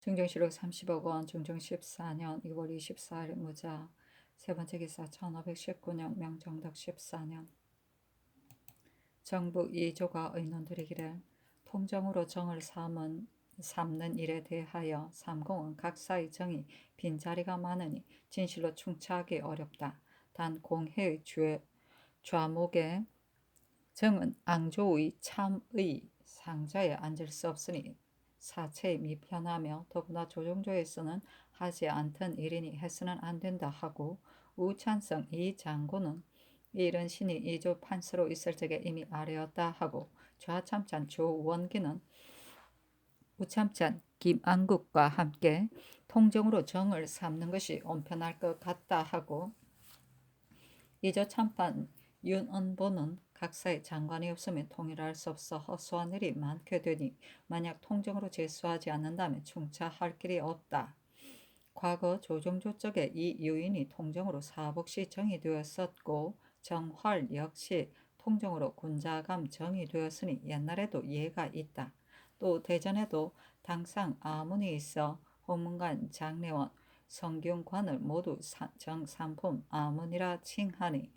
증정시록 30억 원, 중종 14년 2월 24일 무자, 세 번째 기사 1519년 명정덕 14년. 정부 2조가 의논드리기를 통정으로 정을 삼는 일에 대하여 삼공은 각사의 정이 빈자리가 많으니 진실로 충차하기 어렵다. 단 공회의 좌목에 정은 앙조의 참의 상자에 앉을 수 없으니 사체에 미편하며 더구나 조정조에서는 하지 않던 일이니 해서는 안 된다 하고 우찬성 이 장군은 이른 신이 이조 판서로 있을 적에 이미 아뢰었다 하고 좌참찬 조원기는 우참찬 김안국과 함께 통정으로 정을 삼는 것이 온편할 것 같다 하고 이조 참판 윤언보는 각사의 장관이 없으면 통일할 수 없어 허소한 일이 많게 되니 만약 통정으로 제수하지 않는다면 충차할 길이 없다. 과거 조정조 쪽에 이 유인이 통정으로 사복시 정이 되었었고 정활 역시 통정으로 군자감 정이 되었으니 옛날에도 예가 있다. 또 대전에도 당상 아문이 있어 호문관 장례원 성균관을 모두 정삼품 아문이라 칭하니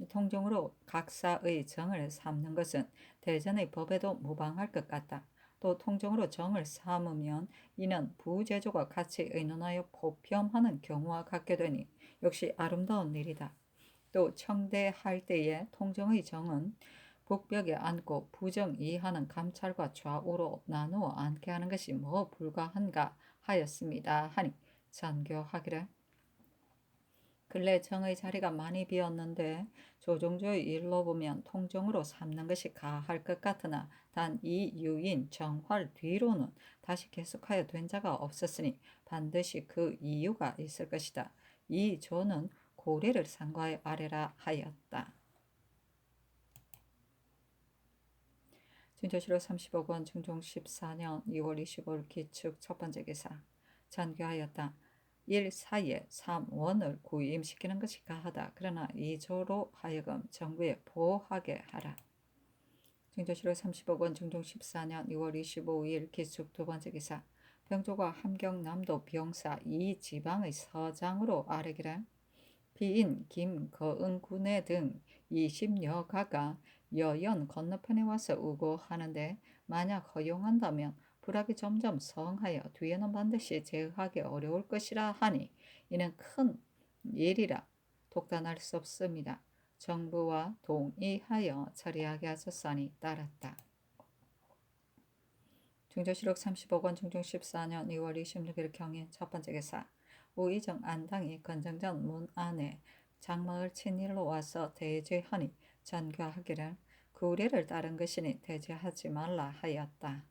통정으로 각사의 정을 삼는 것은 대전의 법에도 무방할 것 같다. 또 통정으로 정을 삼으면 이는 부제조가 같이 의논하여 보편하는 경우와 같게 되니 역시 아름다운 일이다. 또 청대할 때에 통정의 정은 북벽에 앉고 부정이하는 감찰과 좌우로 나누어 앉게 하는 것이 뭐 불가한가 하였습니다 하니 전교하기를 근래 정의 자리가 많이 비었는데 조정조의 일로 보면 통정으로 삼는 것이 가할 것 같으나 단 이 유인 정활 뒤로는 다시 계속하여 된 자가 없었으니 반드시 그 이유가 있을 것이다. 이 조는 고래를 상과에 아래라 하였다. 진조시록 30억 원, 중종 14년 2월 25일 기축 첫 번째 기사 전교하였다. 1 사이에 3원을 구임시키는 것이 가하다. 그러나 2조로 하여금 정부에 보호하게 하라. 증조시록 30억 원, 중종 14년 2월 25일 기축 두 번째 기사 병조가 함경남도 병사 이 지방의 서장으로 아뢰기를 비인 김거은군의 등 20여 가가 여연 건너편에 와서 우고하는데 만약 허용한다면 불악이 점점 성하여 뒤에는 반드시 제어하기 어려울 것이라 하니 이는 큰 일이라 독단할 수 없습니다. 정부와 동의하여 처리하게 하셨사니 따랐다. 중조시록 30억 원, 중종 14년 2월 26일 경인 첫 번째 기사 우의정 안당이 건정전 문 안에 장막을 친 일로 와서 대죄하니 전교하기를 구례를 따른 것이니 대죄하지 말라 하였다.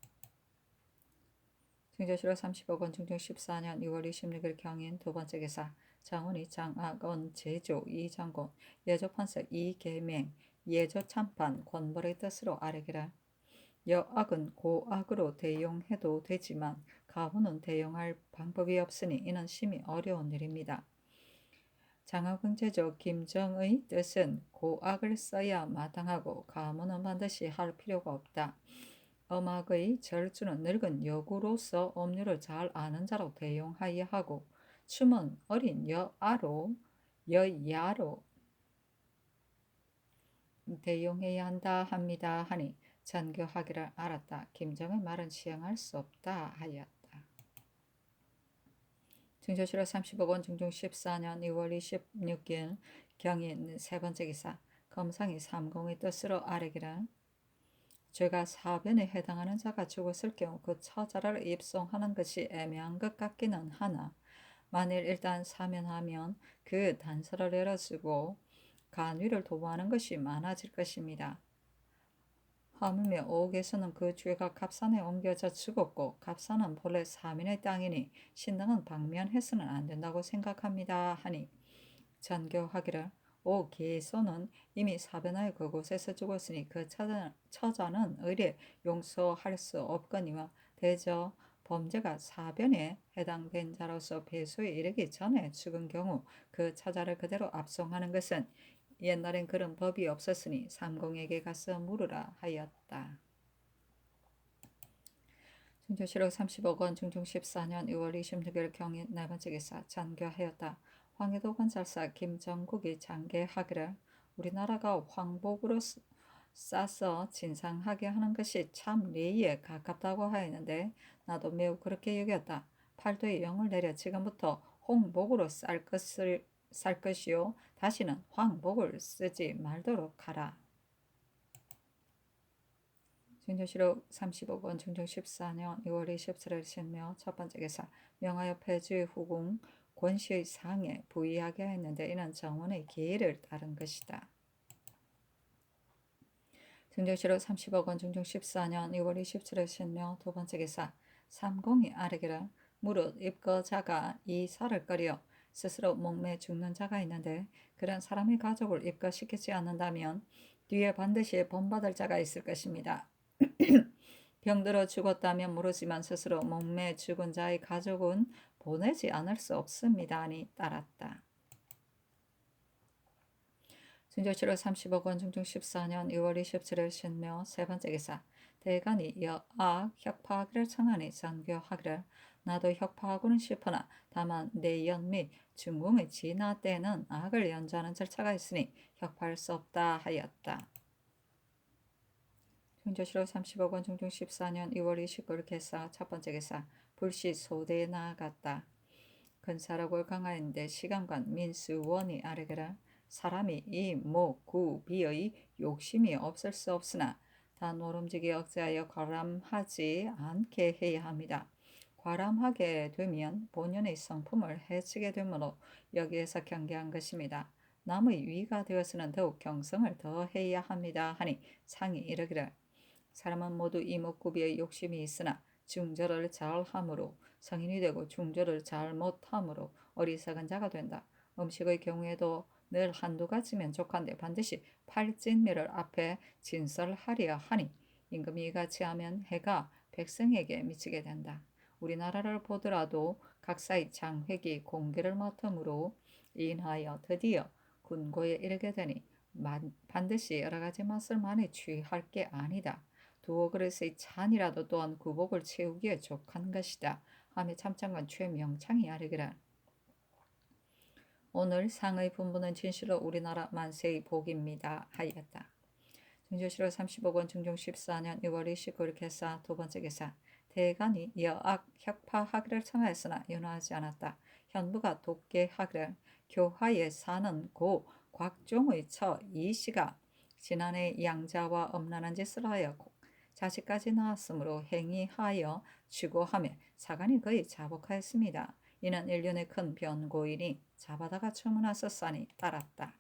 중조시록 30억 원, 중종 14년 2월 26일 경인 두 번째 기사 장훈이 장악원 제조 이장군 예조판서 이계맹 예조참판 권벌의 뜻으로 아뢰기를 여악은 고악으로 대용해도 되지만 가훈은 대용할 방법이 없으니 이는 심히 어려운 일입니다. 장하군제조 김정의 뜻은 고악을 써야 마땅하고 가문은 반드시 할 필요가 없다. 엄악의 절주는 늙은 여구로서 업무를 잘 아는 자로 대용하여야 하고 춤은 어린 여아로 여야로 대용해야 한다 합니다 하니 전교하기를 알았다. 김정의 말은 시행할 수 없다 하였다. 증조시록 30억 원, 중종 14년 2월 26일 경인 세 번째 기사 검상이 삼공의 뜻으로 아뢰기를 죄가 사변에 해당하는 자가 죽었을 경우 그 처자를 입송하는 것이 애매한 것 같기는 하나 만일 일단 사면하면 그 단서를 열어주고 간위를 도모하는 것이 많아질 것입니다. 하물며 오옥에서는 그 죄가 갑산에 옮겨져 죽었고 갑산은 본래 사민의 땅이니 신당은 방면해서는 안 된다고 생각합니다 하니 전교하기를 오계소는 이미 사변하여 그곳에서 죽었으니 그 처자는 의례 용서할 수 없거니와 대저 범죄가 사변에 해당된 자로서 배수에 이르기 전에 죽은 경우 그 처자를 그대로 압송하는 것은 옛날엔 그런 법이 없었으니 삼공에게 가서 물으라 하였다. 증조실록 30억 원 중종 14년 2월 26일 경인 네 번째 기사 장교하였다. 황해도 건설사 김정국이 장계하기를 우리나라가 황복으로 싸서 진상하게 하는 것이 참礼에 가깝다고 하였는데 나도 매우 그렇게 여겼다. 팔도에 영을 내려 지금부터 홍복으로 쌀 것이요 다시는 황복을 쓰지 말도록 하라. 증조실록 30억 원 중종 14년 2월 27일 신묘 첫 번째 기사 명하여 폐주의 후궁 권씨의 상에 부의하게 했는데 이는 정원의 계를 따른 것이다. 증조실록 30억 원 중종 14년 2월 27일 신묘 두 번째 기사 삼공이 아뢰기를 무릇 입거자가 이 살을 꺼려 스스로 목매 죽는 자가 있는데 그런 사람의 가족을 입거시키지 않는다면 뒤에 반드시 본받을 자가 있을 것입니다. 병들어 죽었다면 모르지만 스스로 목매 죽은 자의 가족은 보내지 않을 수 없습니다니 따랐다. 증조실록 30억 원 중종 14년 2월 27일 신묘 세 번째 기사 대간이 여악 혁파하기를 청하니 장교하기를 나도 혁파하고는 싶으나 다만 내연 및 중궁의 진화 때는 악을 연주하는 절차가 있으니 혁파할 수 없다 하였다. 증조실록 30억 원 중종 14년 2월 29일 개사 첫 번째 기사 불시 소대에 나아갔다. 근사라고 강하였는데 시간관 민수원이 아뢰기를 사람이 이, 목, 구, 비의 욕심이 없을 수 없으나 다 노름지기 억제하여 과람하지 않게 해야 합니다. 과람하게 되면 본연의 성품을 해치게 되므로 여기에서 경계한 것입니다. 남의 위가 되어서는 더욱 경성을 더해야 합니다 하니 상이 이르기를 사람은 모두 이목구비의 욕심이 있으나 중절을 잘함으로 성인이 되고 중절을 잘 못함으로 어리석은 자가 된다. 음식의 경우에도 늘 한두 가지면 족한데 반드시 팔진미를 앞에 진설하려 하니 임금이 이같이 하면 해가 백성에게 미치게 된다. 우리나라를 보더라도 각사의 장획이 공개를 맡음으로 인하여 드디어 군고에 이르게 되니 반드시 여러 가지 맛을 많이 취할 게 아니다. 두어 그릇의 찬이라도 또한 구복을 채우기에 족한 것이다. 하며 참장관 최명창이 아뢰기를 오늘 상의 분부는 진실로 우리나라 만세의 복입니다 하였다. 증조실록 30억 원 중종 14년 2월 29일 개사 두 번째 개사 대간이 여악 혁파하기를 청하였으나 연호하지 않았다. 현부가 독계하기를 교화에 사는 고 곽종의 처 이씨가 지난해 양자와 엄란한 짓을 하여 자식까지 낳았으므로 행위하여 취고하며 사간이 거의 자복하였습니다. 이는 일련의 큰 변고이니 잡아다가 처문하셨사니 따랐다.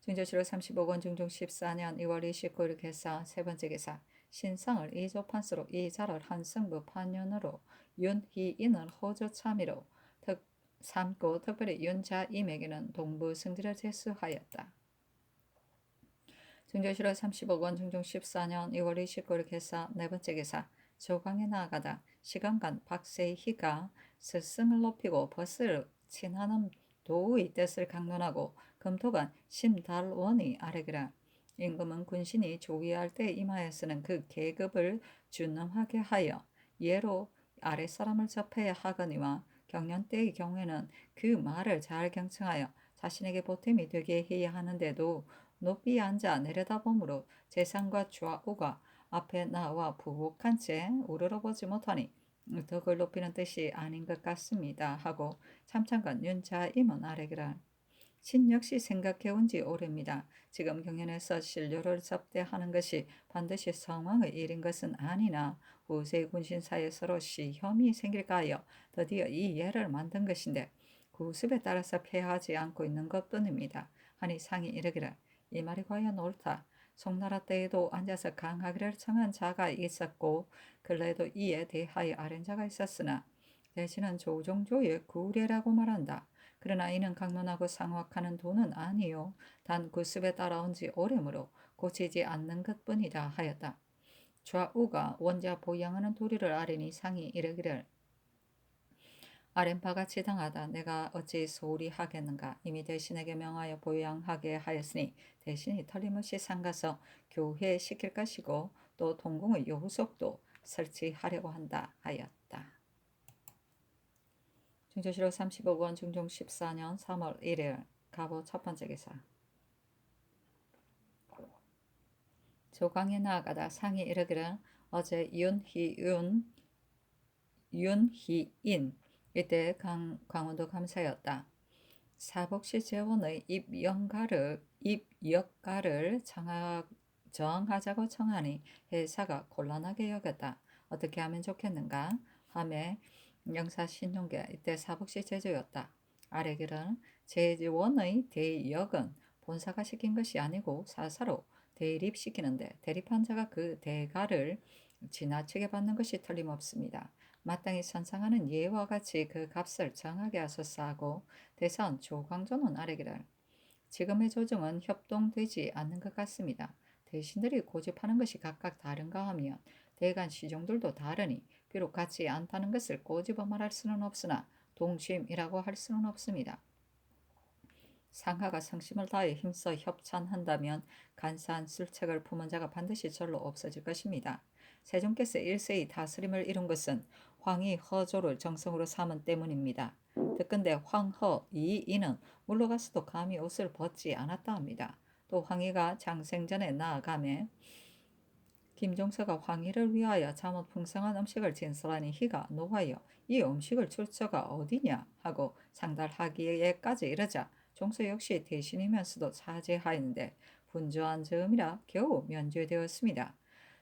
증조실록 30억 원 중종 14년 2월 29일 개사 세 번째 개사 신상을 이조판수로 이자를 한승부 판연으로 윤희인을 호조참의로 삼고 특별히 윤자임에게는 동부승지를 제수하였다. 증조실록 30억 원 중종 14년 2월 29일 개사 네 번째 개사 조강에 나아가다 시간간 박세희가 스승을 높이고 벗을 친하는 도의 뜻을 강론하고 금토간 심달원이 아뢰기를 임금은 군신이 조위할 때 임하였으는 그 계급을 준엄하게 하여 예로 아랫사람을 접해야 하거니와 경연 때의 경우에는 그 말을 잘 경청하여 자신에게 보탬이 되게 해야 하는데도 높이 앉아 내려다보므로 재상과 좌우가 앞에 나와 부복한 채 우러러보지 못하니 덕을 높이는 뜻이 아닌 것 같습니다 하고 참찬관 윤자임은 아뢰기를 신 역시 생각해온 지 오래입니다. 지금 경연에서 신료를 접대하는 것이 반드시 성왕의 일인 것은 아니나 후세 군신사에 서로 시험이 생길까 하여 드디어 이 예를 만든 것인데 구습에 따라서 폐하지 않고 있는 것뿐입니다. 하니 상이 이르기를 이 말이 과연 옳다. 송나라 때에도 앉아서 강하기를 청한 자가 있었고 근래에도 이에 대하여 아랜 자가 있었으나 대신은 조종조의 구례라고 말한다. 그러나 이는 강론하고 상확하는 도는 아니요 단 구습에 따라온 지 오래므로 고치지 않는 것뿐이다 하였다. 좌우가 원자 보양하는 도리를 아뢰니 상이 이르기를 아랫바가 지당하다 내가 어찌 소홀히 하겠는가 이미 대신에게 명하여 보양하게 하였으니 대신이 틀림없이 상가서 교회시킬 것이고 또 동궁의 요속도 설치하려고 한다 하였다. 중조실록 35권 중종 14년 3월 1일 갑오 첫 번째 기사. 조광에 나아가다 상이 이르기를 어제 윤희인 이때 강원도 감사였다. 사복시 재원의 입역가를 정하자고 청하니 회사가 곤란하게 여겼다. 어떻게 하면 좋겠는가 하매 영사신용계 이때 사복시 제조였다. 아래기는 재원의 대역은 본사가 시킨 것이 아니고 사사로 대립시키는데 대립한 자가 그 대가를 지나치게 받는 것이 틀림없습니다. 마땅히 선상하는 예와 같이 그 값을 정하게 하소서 하고 대선 조광조는 아래기를 지금의 조정은 협동되지 않는 것 같습니다. 대신들이 고집하는 것이 각각 다른가 하면 대간 시종들도 다르니 비록 같지 않다는 것을 꼬집어 말할 수는 없으나 동심이라고 할 수는 없습니다. 상하가 성심을 다해 힘써 협찬한다면 간사한 술책을 품은 자가 반드시 절로 없어질 것입니다. 세종께서 1세의 다스림을 이룬 것은 황희 허조를 정성으로 삼은 때문입니다. 듣건대 황허 이인은 물러가서도 감히 옷을 벗지 않았다 합니다. 또 황희가 장생전에 나아가매 김종서가 황희를 위하여 잠옷 풍성한 음식을 진설하니 희가 노하여 이 음식을 줄 처가 어디냐 하고 상달하기에까지 이르자 종서 역시 대신이면서도 사죄하였는데 분주한 즈음이라 겨우 면죄되었습니다.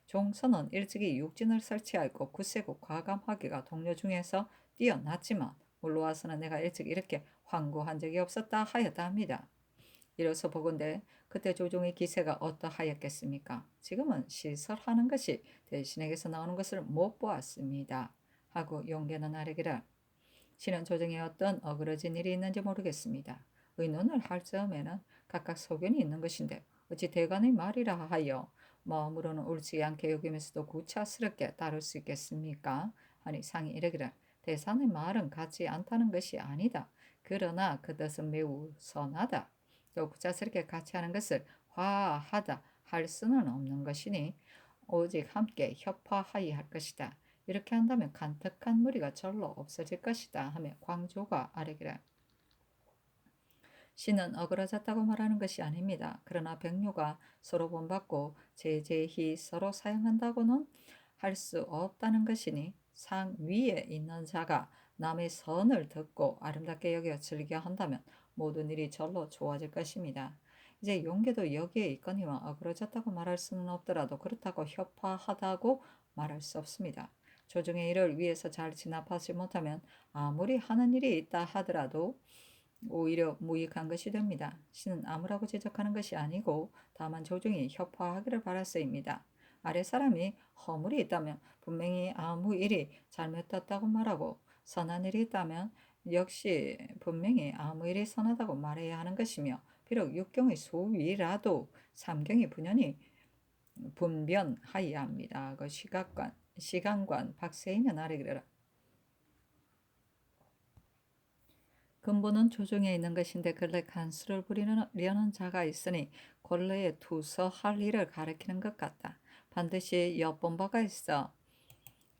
종서는 일찍이 육진을 설치하였고 굳세고 과감하기가 동료 중에서 뛰어났지만 물러와서는 내가 일찍 이렇게 황구한 적이 없었다 하였다 합니다. 이로써 보건대 그때 조종의 기세가 어떠하였겠습니까? 지금은 시설하는 것이 대신에게서 나오는 것을 못 보았습니다. 하고 용계는 아뢰기를 신은 조정에 어떤 어그러진 일이 있는지 모르겠습니다. 의논을 할 즈음에는 각각 소견이 있는 것인데 어찌 대간의 말이라 하여 마음으로는 옳지 않게 여기면서도 구차스럽게 따를 수 있겠습니까? 하니 상이 이르기를 대산의 말은 같지 않다는 것이 아니다. 그러나 그 뜻은 매우 선하다. 또 구차스럽게 같이 하는 것을 화하다 할 수는 없는 것이니 오직 함께 협화하여야 할 것이다. 이렇게 한다면 간특한 무리가 절로 없어질 것이다 하며 광조가 아뢰기를 신은 어그러졌다고 말하는 것이 아닙니다. 그러나 백료가 서로 본받고 제재히 서로 사용한다고는 할 수 없다는 것이니 상 위에 있는 자가 남의 선을 듣고 아름답게 여겨 즐겨 한다면 모든 일이 절로 좋아질 것입니다. 이제 용계도 여기에 있거니와 어그러졌다고 말할 수는 없더라도 그렇다고 협화하다고 말할 수 없습니다. 조정의 일을 위해서 잘 진압하지 못하면 아무리 하는 일이 있다 하더라도 오히려 무익한 것이 됩니다. 신은 아무라고 지적하는 것이 아니고 다만 조정이 협화하기를 바랐어입니다. 아래 사람이 허물이 있다면 분명히 아무 일이 잘못됐다고 말하고 선한 일이 있다면 역시 분명히 아무 일이 선하다고 말해야 하는 것이며 비록 육경의 소위라도 삼경이 분연히 분변하여야 합니다. 그 시간관 박세인은 아래기를 근본은 조정에 있는 것인데 근래 간수를 부리려는 자가 있으니 권례에 투서할 일을 가리키는 것 같다. 반드시 엿본 바가 있어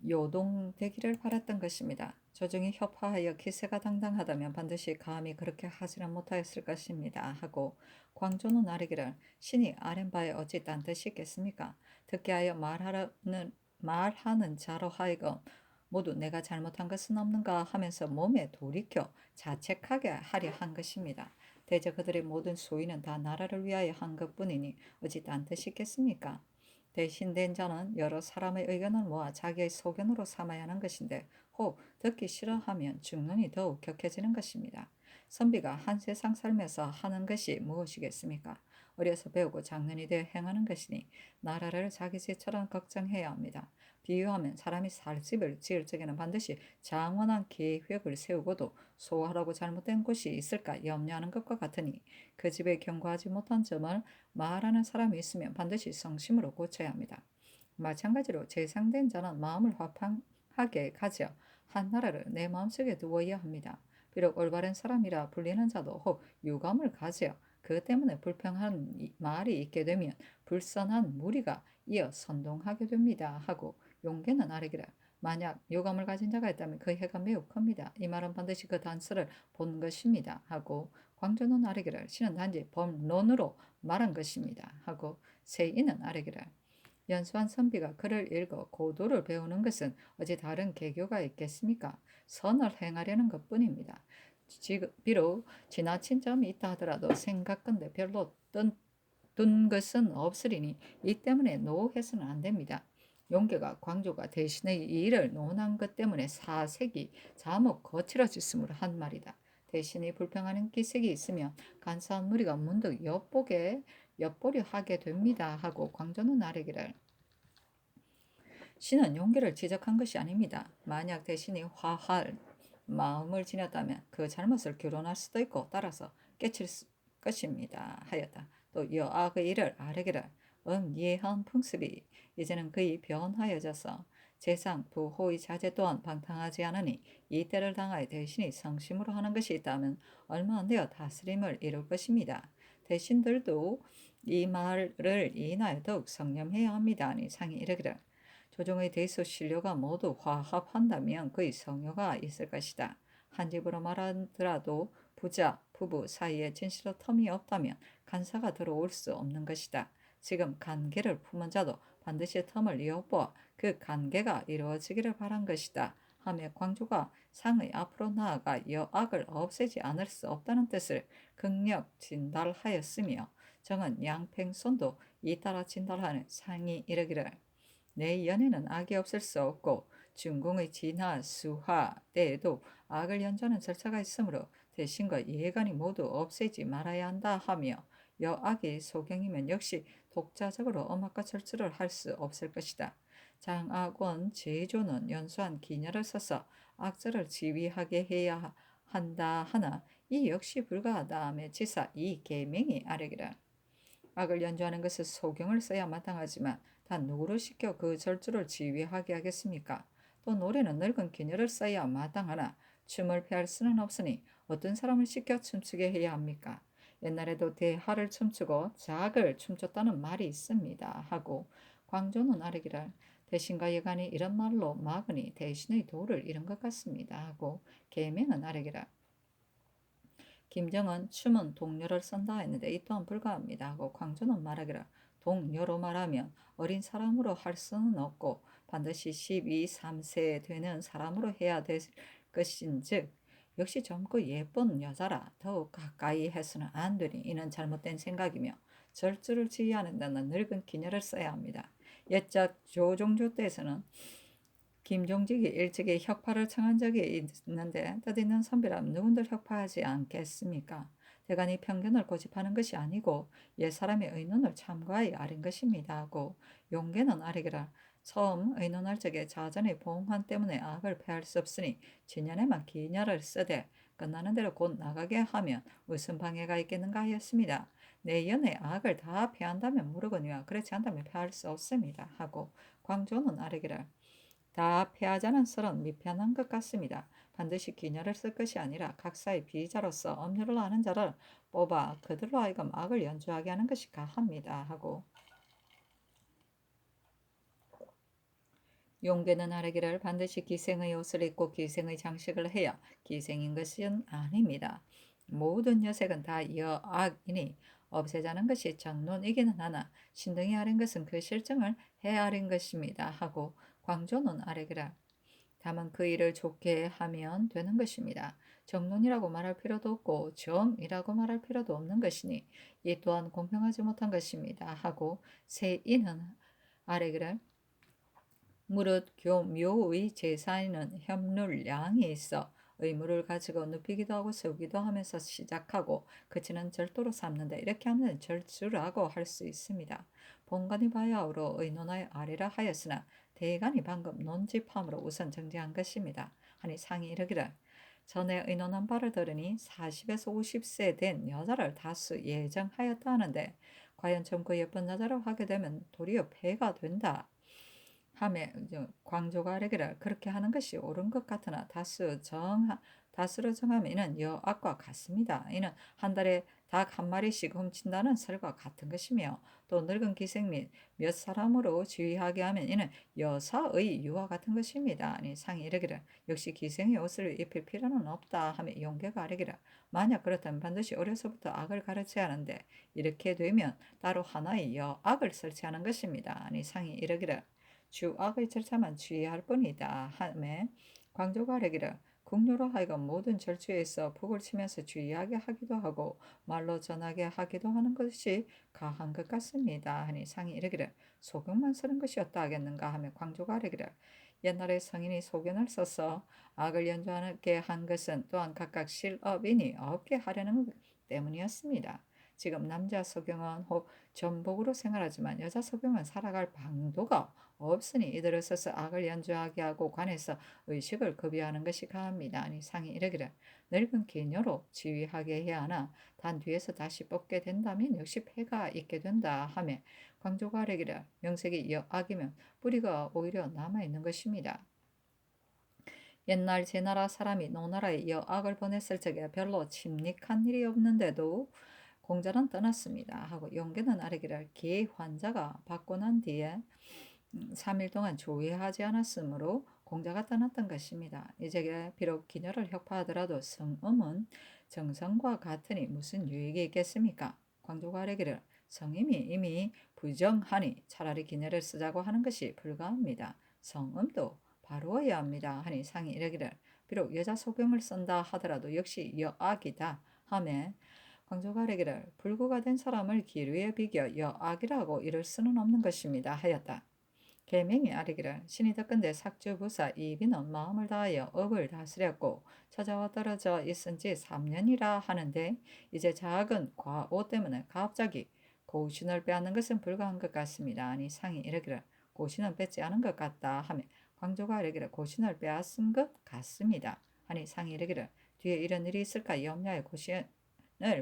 요동되기를 바랐던 것입니다. 조정이 협화하여 기세가 당당하다면 반드시 감히 그렇게 하지는 못하였을 것입니다. 하고 광조는 아뢰기를 신이 아랜 바에 어찌 딴 뜻이 있겠습니까? 듣게 하여 말하는 자로 하여금 모두 내가 잘못한 것은 없는가 하면서 몸에 돌이켜 자책하게 하려 한 것입니다. 대저 그들의 모든 소위는 다 나라를 위하여 한 것뿐이니 어찌 딴 뜻이 있겠습니까? 대신된 자는 여러 사람의 의견을 모아 자기의 소견으로 삼아야 하는 것인데 혹 듣기 싫어하면 중론이 더욱 격해지는 것입니다. 선비가 한 세상 살면서 하는 것이 무엇이겠습니까? 어려서 배우고 장년이 되어 행하는 것이니 나라를 자기 집처럼 걱정해야 합니다. 비유하면 사람이 살 집을 지을 적에는 반드시 장원한 계획을 세우고도 소홀하고 잘못된 곳이 있을까 염려하는 것과 같으니 그 집에 경고하지 못한 점을 말하는 사람이 있으면 반드시 성심으로 고쳐야 합니다. 마찬가지로 재상된 자는 마음을 화평하게 가져 한 나라를 내 마음속에 두어야 합니다. 비록 올바른 사람이라 불리는 자도 혹 유감을 가져 그 때문에 불평한 말이 있게 되면 불선한 무리가 이어 선동하게 됩니다. 하고 용계는 아뢰기를 만약 유감을 가진 자가 있다면 그 해가 매우 큽니다. 이 말은 반드시 그 단서를 본 것입니다. 하고 광조는 아뢰기를 신은 단지 범론으로 말한 것입니다. 하고 세인은 아뢰기를 연수한 선비가 글을 읽어 고도를 배우는 것은 어찌 다른 계교가 있겠습니까? 선을 행하려는 것뿐입니다. 비록 지나친 점이 있다 하더라도 생각건대 별로 둔 것은 없으리니 이 때문에 노해서는 안 됩니다. 용계가 광조가 대신의 이 일을 논한 것 때문에 사색이 자목 거칠어졌으므로 한 말이다. 대신에 불평하는 기색이 있으면 간사한 무리가 문득 엿보려 하게 됩니다. 하고 광조는 아뢰기를 신은 용계를 지적한 것이 아닙니다. 만약 대신이 화할 마음을 지녔다면 그 잘못을 규론할 수도 있고 따라서 깨칠 것입니다. 하였다. 또 여악의 일을 아뢰기를 예한 풍습이 이제는 그이 변하여져서 재상 부호의 자제 또한 방탕하지 않으니 이 때를 당하여 대신이 성심으로 하는 것이 있다면 얼마 안 되어 다스림을 이룰 것입니다. 대신들도 이 말을 인하여 더욱 성념해야 합니다. 아니 상이 이르기를 조정의 대소 신료가 모두 화합한다면 그의 성효가 있을 것이다. 한 집으로 말하더라도 부자, 부부 사이에 진실로 텀이 없다면 간사가 들어올 수 없는 것이다. 지금 관계를 품은 자도 반드시 텀을 이어보아 그 관계가 이루어지기를 바란 것이다. 하며 광조가 상의 앞으로 나아가 여악을 없애지 않을 수 없다는 뜻을 극력 진달하였으며 정은 양팽손도 잇따라 진달하는 상이 이르기를 내 연에는 악이 없을 수 없고 중궁의 진화, 수화 때에도 악을 연주하는 절차가 있으므로 대신과 예간이 모두 없애지 말아야 한다 하며 여악이 소경이면 역시 독자적으로 음악과 절주를 할 수 없을 것이다. 장악원 제조는 연수한 기녀를 써서 악절을 지휘하게 해야 한다 하나 이 역시 불가하다며 지사 이 계명이 아래기라. 악을 연주하는 것은 소경을 써야 마땅하지만 다 누구를 시켜 그 절주를 지휘하게 하겠습니까? 또 노래는 늙은 기녀를 써야 마땅하나 춤을 피할 수는 없으니 어떤 사람을 시켜 춤추게 해야 합니까? 옛날에도 대하를 춤추고 작을 춤췄다는 말이 있습니다. 하고 광조는 아르기를 대신과 예간이 이런 말로 막으니 대신의 도를 잃은 것 같습니다. 하고 계명은 아르기를 김정은 춤은 동료를 쓴다 했는데 이 또한 불가합니다 하고 광조는 말하기를 동료로 말하면 어린 사람으로 할 수는 없고 반드시 12, 3세 되는 사람으로 해야 될 것인즉 역시 젊고 예쁜 여자라 더욱 가까이 해서는 안 되니 이는 잘못된 생각이며 절주를 지휘하는 데는 늙은 기녀를 써야 합니다. 옛적 조종조 때에서는 김종직이 일찍이 혁파를 청한 적이 있는데 뜻있는 선비라면 누군들 혁파하지 않겠습니까? 대간이 편견을 고집하는 것이 아니고 옛사람의 의논을 참고하여 아린 것입니다 하고 용계는 아리기라 처음 의논할 적에 자전의 봉환 때문에 악을 패할 수 없으니 진년에만 기녀를 쓰되 끝나는 대로 곧 나가게 하면 무슨 방해가 있겠는가 하였습니다. 내 연의 악을 다 패한다면 모르거니와 그렇지 않다면 패할 수 없습니다 하고 광조는 아리기라 다 패하자는 설은 미편한 것 같습니다. 반드시 기녀를 쓸 것이 아니라 각사의 비자로서 엄료를 아는 자를 뽑아 그들로 하여금 악을 연주하게 하는 것이 가합니다. 하고 용계는 아뢰기를 반드시 기생의 옷을 입고 기생의 장식을 해야 기생인 것은 아닙니다. 모든 여색은 다 여악이니 없애자는 것이 정론이기는 하나 신등이 아린 것은 그 실정을 헤아린 것입니다. 하고 광조는 아뢰기라 다만 그 일을 좋게 하면 되는 것입니다. 정론이라고 말할 필요도 없고 정이라고 말할 필요도 없는 것이니 이 또한 공평하지 못한 것입니다. 하고 세인은 아뢰기를 무릇 교묘의 제사에는 협률량이 있어 의무를 가지고 눕히기도 하고 세우기도 하면서 시작하고 그치는 절도로 삼는다. 이렇게 하면 절주라고 할 수 있습니다. 본관이 바야흐로 의논하여 아리라 하였으나 대간이 방금 논집함으로 우선 정지한 것입니다. 하니 상이 이르기를 전에 의논한 바를 들으니 40에서 50세 된 여자를 다수 예정하였다 하는데 과연 젊고 예쁜 여자를 하게 되면 도리어 폐가 된다. 함에 광조가 아뢰기를 그렇게 하는 것이 옳은 것 같으나 다수 다스로 정하면 이는 여악과 같습니다. 이는 한 달에 닭 한 마리씩 훔친다는 설과 같은 것이며 또 늙은 기생 및 몇 사람으로 지휘하게 하면 이는 여사의 유와 같은 것입니다. 아니 상이 이르기를 역시 기생의 옷을 입힐 필요는 없다 하며 용계가 아뢰기를 만약 그렇다면 반드시 어려서부터 악을 가르쳐야 하는데 이렇게 되면 따로 하나의 여악을 설치하는 것입니다. 아니 상이 이르기를 주악의 절차만 주의할 뿐이다 하며 광조가 아뢰기를 국료로 하여금 모든 절주에서 북을 치면서 주의하게 하기도 하고 말로 전하게 하기도 하는 것이 가한 것 같습니다. 하니 상이 이르기를 소견만 쓰는 것이었다 하겠는가 하며 광조가 아뢰기를 옛날에 성인이 소견을 써서 악을 연주하게 한 것은 또한 각각 실업인이 없게 하려는 것 때문이었습니다. 지금 남자 소경은 혹 전복으로 생활하지만 여자 소경은 살아갈 방도가 없으니 이들을 써서 악을 연주하게 하고 관에서 의식을 급여하는 것이 가합니다. 아니 상이 이르기를 늙은 기녀로 지휘하게 해야 하나 단 뒤에서 다시 뽑게 된다면 역시 폐가 있게 된다 하며 광조가 아뢰기를 명색이 여악이면 뿌리가 오히려 남아있는 것입니다. 옛날 제나라 사람이 노나라에 여악을 보냈을 적에 별로 침닉한 일이 없는데도 공자는 떠났습니다 하고 용계는 아뢰기를 기 환자가 받고 난 뒤에 3일 동안 조회하지 않았으므로 공자가 떠났던 것입니다. 이제 비록 기녀를 혁파하더라도 성음은 정성과 같으니 무슨 유익이 있겠습니까? 광조가 아뢰기를 성임이 이미 부정하니 차라리 기녀를 쓰자고 하는 것이 불가합니다. 성음도 바로워야 합니다. 하니 상이 이르기를 비록 여자 소경을 쓴다 하더라도 역시 여악이다 하며 광조가 아뢰기를 불구가 된 사람을 기류에 비겨 여악이라고 이를 수는 없는 것입니다 하였다. 계명이 아뢰기를 신이 덕건대 삭주부사 이비는 마음을 다하여 업을 다스렸고 찾아와 떨어져 있은 지 3년이라 하는데 이제 작은 과오 때문에 갑자기 고신을 빼앗는 것은 불가한 것 같습니다. 아니 상이 이르기를 고신은 뺏지 않은 것 같다 하며 광조가 아뢰기를 고신을 빼앗은 것 같습니다. 하니 상이 이르기를 뒤에 이런 일이 있을까 염려하여 고신을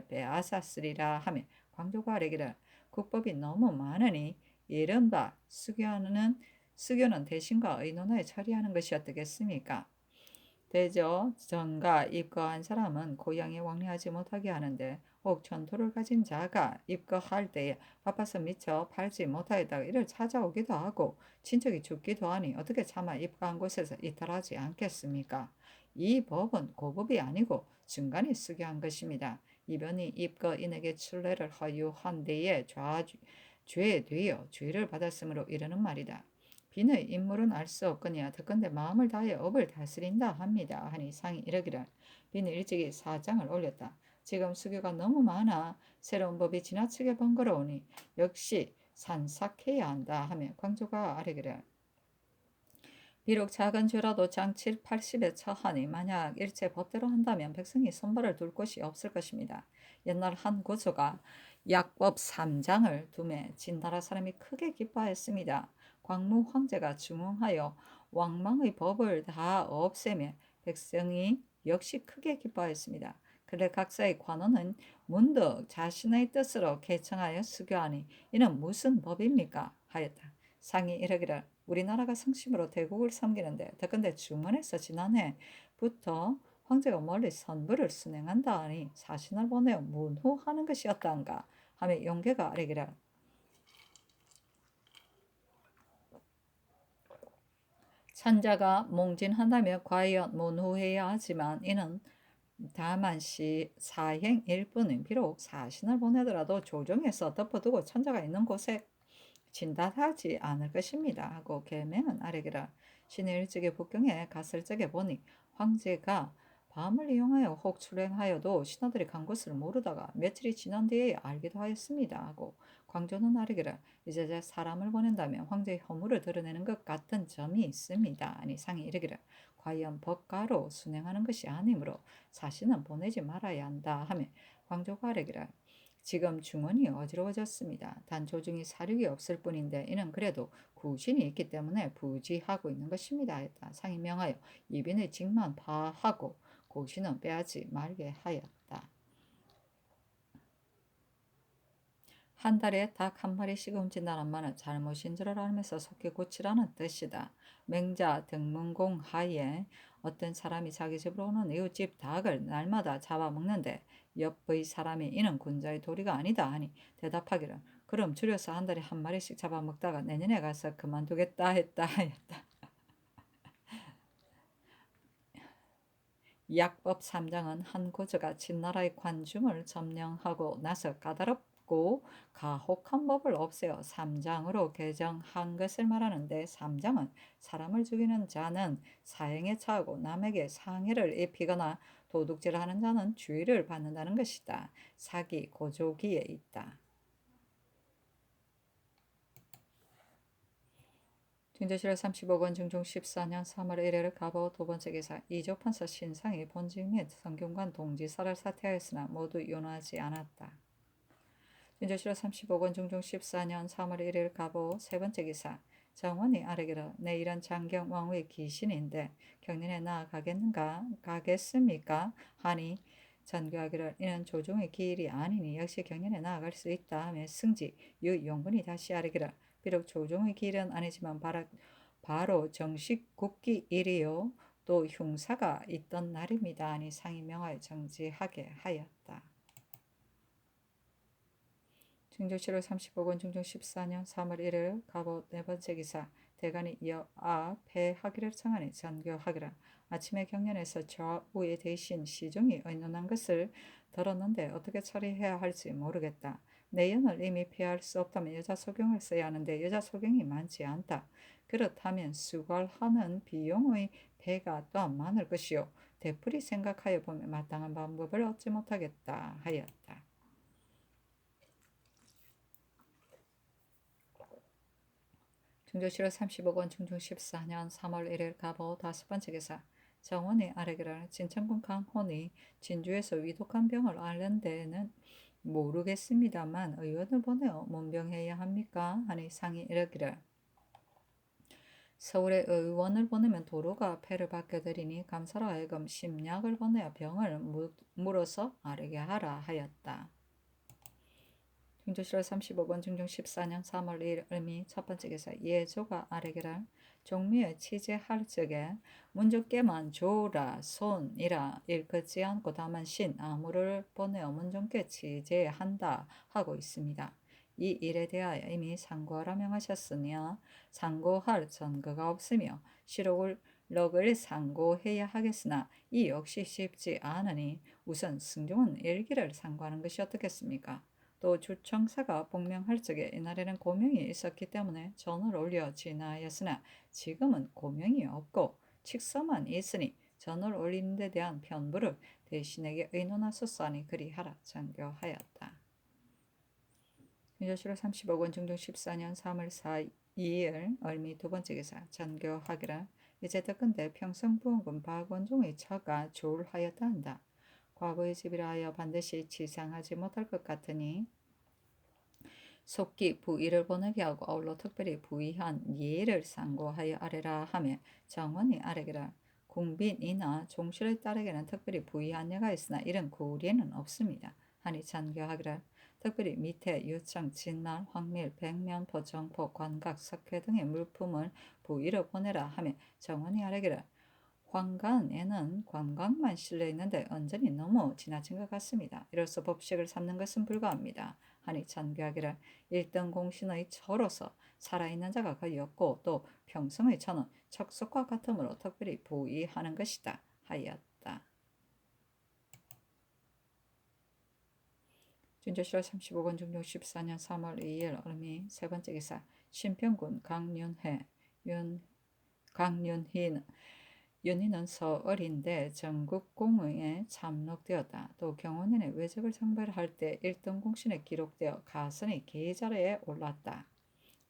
빼앗았으리라 하며 광조가 아뢰기를 국법이 너무 많으니 이른바 수교는 대신과 의논하여 처리하는 것이 어떻겠습니까? 대저 전가 입거한 사람은 고향에 왕래하지 못하게 하는데 혹 전토를 가진 자가 입거할 때에 바빠서 미처 팔지 못하였다가 이를 찾아오기도 하고 친척이 죽기도 하니 어떻게 차마 입거한 곳에서 이탈하지 않겠습니까? 이 법은 고법이 아니고 중간에 수교한 것입니다. 이변이 입거인에게 출례를 허유한 데에 죄되어 죄를 받았으므로 이르는 말이다. 빈의 인물은 알 수 없거니와 덕건대 마음을 다하여 업을 다스린다 합니다. 하니 상이 이르기를 빈은 일찍이 사장을 올렸다. 지금 수교가 너무 많아 새로운 법이 지나치게 번거로우니 역시 산삭해야 한다 하며 광조가 아뢰기를 비록 작은 죄라도 장 7, 80에 처하니 만약 일체 법대로 한다면 백성이 손발을 둘 곳이 없을 것입니다. 옛날 한 고조가 약법 3장을 두매 진나라 사람이 크게 기뻐하였습니다. 광무 황제가 중흥하여 왕망의 법을 다 없애며 백성이 역시 크게 기뻐하였습니다. 그래 각사의 관원은 문득 자신의 뜻으로 개청하여 수교하니 이는 무슨 법입니까? 하였다. 상이 이르기를 우리나라가 성심으로 대국을 섬기는데 덕건대 중원에서 지난해부터 황제가 멀리 선부를 순행한다 하니 사신을 보내어 문호하는 것이었단가 하며 용계가 아뢰기를 찬자가 몽진한다며 과연 문호해야 하지만 이는 다만 사행일 뿐인 비록 사신을 보내더라도 조정에서 덮어두고 천자가 있는 곳에 진단하지 않을 것입니다 하고 계명은 아뢰기라 신의 일찍이 북경에 갔을 적에 보니 황제가 밤을 이용하여 혹 출행하여도 신하들이 간 곳을 모르다가 며칠이 지난 뒤에 알기도 하였습니다 하고 광조는 아뢰기라 이제 사람을 보낸다면 황제의 허물을 드러내는 것 같은 점이 있습니다. 아니 상이 이르기를 과연 법가로 순행하는 것이 아니므로 사신은 보내지 말아야 한다 하며 광조가 아뢰기라 지금 중원이 어지러워졌습니다. 단 조중이 사륙이 없을 뿐인데 이는 그래도 구신이 있기 때문에 부지하고 있는 것입니다. 했다. 상이 명하여 이빈의 직만 파하고 고신은 빼앗지 말게 하였다. 한 달에 닭 한 마리씩 움직인다는 말은 잘못인 줄 알면서 속히 고치라는 뜻이다. 맹자 등문공 하에 어떤 사람이 자기 집으로 오는 이웃집 닭을 날마다 잡아먹는데 옆의 사람이 이는 군자의 도리가 아니다 하니 대답하기를 그럼 줄여서 한 달에 한 마리씩 잡아먹다가 내년에 가서 그만두겠다 했다 하였다. 약법 3장은 한 고저가 진나라의 관중을 점령하고 나서 까다롭고 가혹한 법을 없애어 3장으로 개정한 것을 말하는데 3장은 사람을 죽이는 자는 사형에 처하고 남에게 상해를 입히거나 도둑질하는 자는 주의를 받는다는 것이다. 사기 고조기에 있다. 중조실록 35권 중종 14년 3월 1일 가보 두 번째 기사 이조판서 신상이 본직 및 성균관 동지사를 사퇴하였으나 모두 윤호하지 않았다. 중조실록 35권 중종 14년 3월 1일 가보 세 번째 기사 정원이 아뢰기를 내일은 장경 왕후의 기신인데 경륜에 나아가겠는가 가겠습니까 하니 전교하기를 이는 조종의 기일이 아니니 역시 경륜에 나아갈 수 있다 하며 승지 유용군이 다시 아뢰기를 비록 조종의 길은 아니지만 바로 정식 국기일이요 또 흉사가 있던 날입니다. 아니 상이 명하여 정지하게 하였다. 중조실록 35권 중종 14년 3월 1일 갑옷 네 번째 기사 대간이 여아 폐하기를 청하니 전교하기를 아침에 경련에서 좌우에 대신 시중이 의논한 것을 들었는데 어떻게 처리해야 할지 모르겠다. 내연을 이미 피할 수 없다면 여자 소경을 써야 하는데 여자 소경이 많지 않다. 그렇다면 수괄하는 비용의 배가 또한 많을 것이요. 되풀이 생각하여 보면 마땅한 방법을 얻지 못하겠다 하였다. 중조실록 35권 중종 14년 3월 1일 가보 다섯 번째 기사 정원이 아뢰기를 진천군 강혼이 진주에서 위독한 병을 앓는 데는 모르겠습니다만 의원을 보내어 문병해야 합니까? 하니 상이 이르기를 서울에 의원을 보내면 도로가 폐를 받게 되리니 감사로 하여금 심약을 보내어 병을 물어서 아뢰게 하라 하였다. 중조실록 35권 중종 14년 3월 2일 을미 첫 번째 기사 예조가 아뢰기를 종미에 취재할 적에 문종께만 조라 손이라 일컫지 않고 다만 신 아무를 보내어 문종께 취재한다 하고 있습니다. 이 일에 대하여 이미 상고하라 명하셨으며 상고할 전거가 없으며 실록을 상고해야 하겠으나 이 역시 쉽지 않으니 우선 승종은 일기를 상고하는 것이 어떻겠습니까? 또 주청사가 복명할 적에 이날에는 고명이 있었기 때문에 전을 올려 진하였으나 지금은 고명이 없고 칙서만 있으니 전을 올리는 데 대한 편부를 대신에게 의논하소서 하니 그리하라 전교하였다. 중조실록 35권 중종 14년 3월 2일 을미 두 번째 기사 전교하기라 이제 듣건대 평성부원군 박원종의 처가 조울하였다 한다. 과거의 집이라 하여 반드시 치상하지 못할 것 같으니 속기 부의를 보내게 하고 아울러 특별히 부의한 예를 상고하여 아뢰라 하며 정원이 아뢰기를 궁빈이나 종실의 딸에게는 특별히 부의한 예가 있으나 이런 구례는 없습니다. 하니 전교하기를 특별히 밑에 유청, 진날, 황밀, 백면포, 정포, 관각, 석회 등의 물품을 부의로 보내라 하며 정원이 아뢰기를 황간에는 관광만 실려 있는데 언전이 너무 지나친 것 같습니다. 이로써 법식을 삼는 것은 불가합니다. 하니 전교하기를 1등 공신의 처로서 살아있는 자가 거의 없고 또 평성의 처는 척속과 같으므로 특별히 부의하는 것이다 하였다. 중조실록 35권 중종 14년 3월 2일 을미 세 번째 기사 신평군 윤희는 서얼인데 전국공의에 참록되었다. 또 경호년에 외적을 상발할 때 1등 공신에 기록되어 가선의 계좌에 올랐다.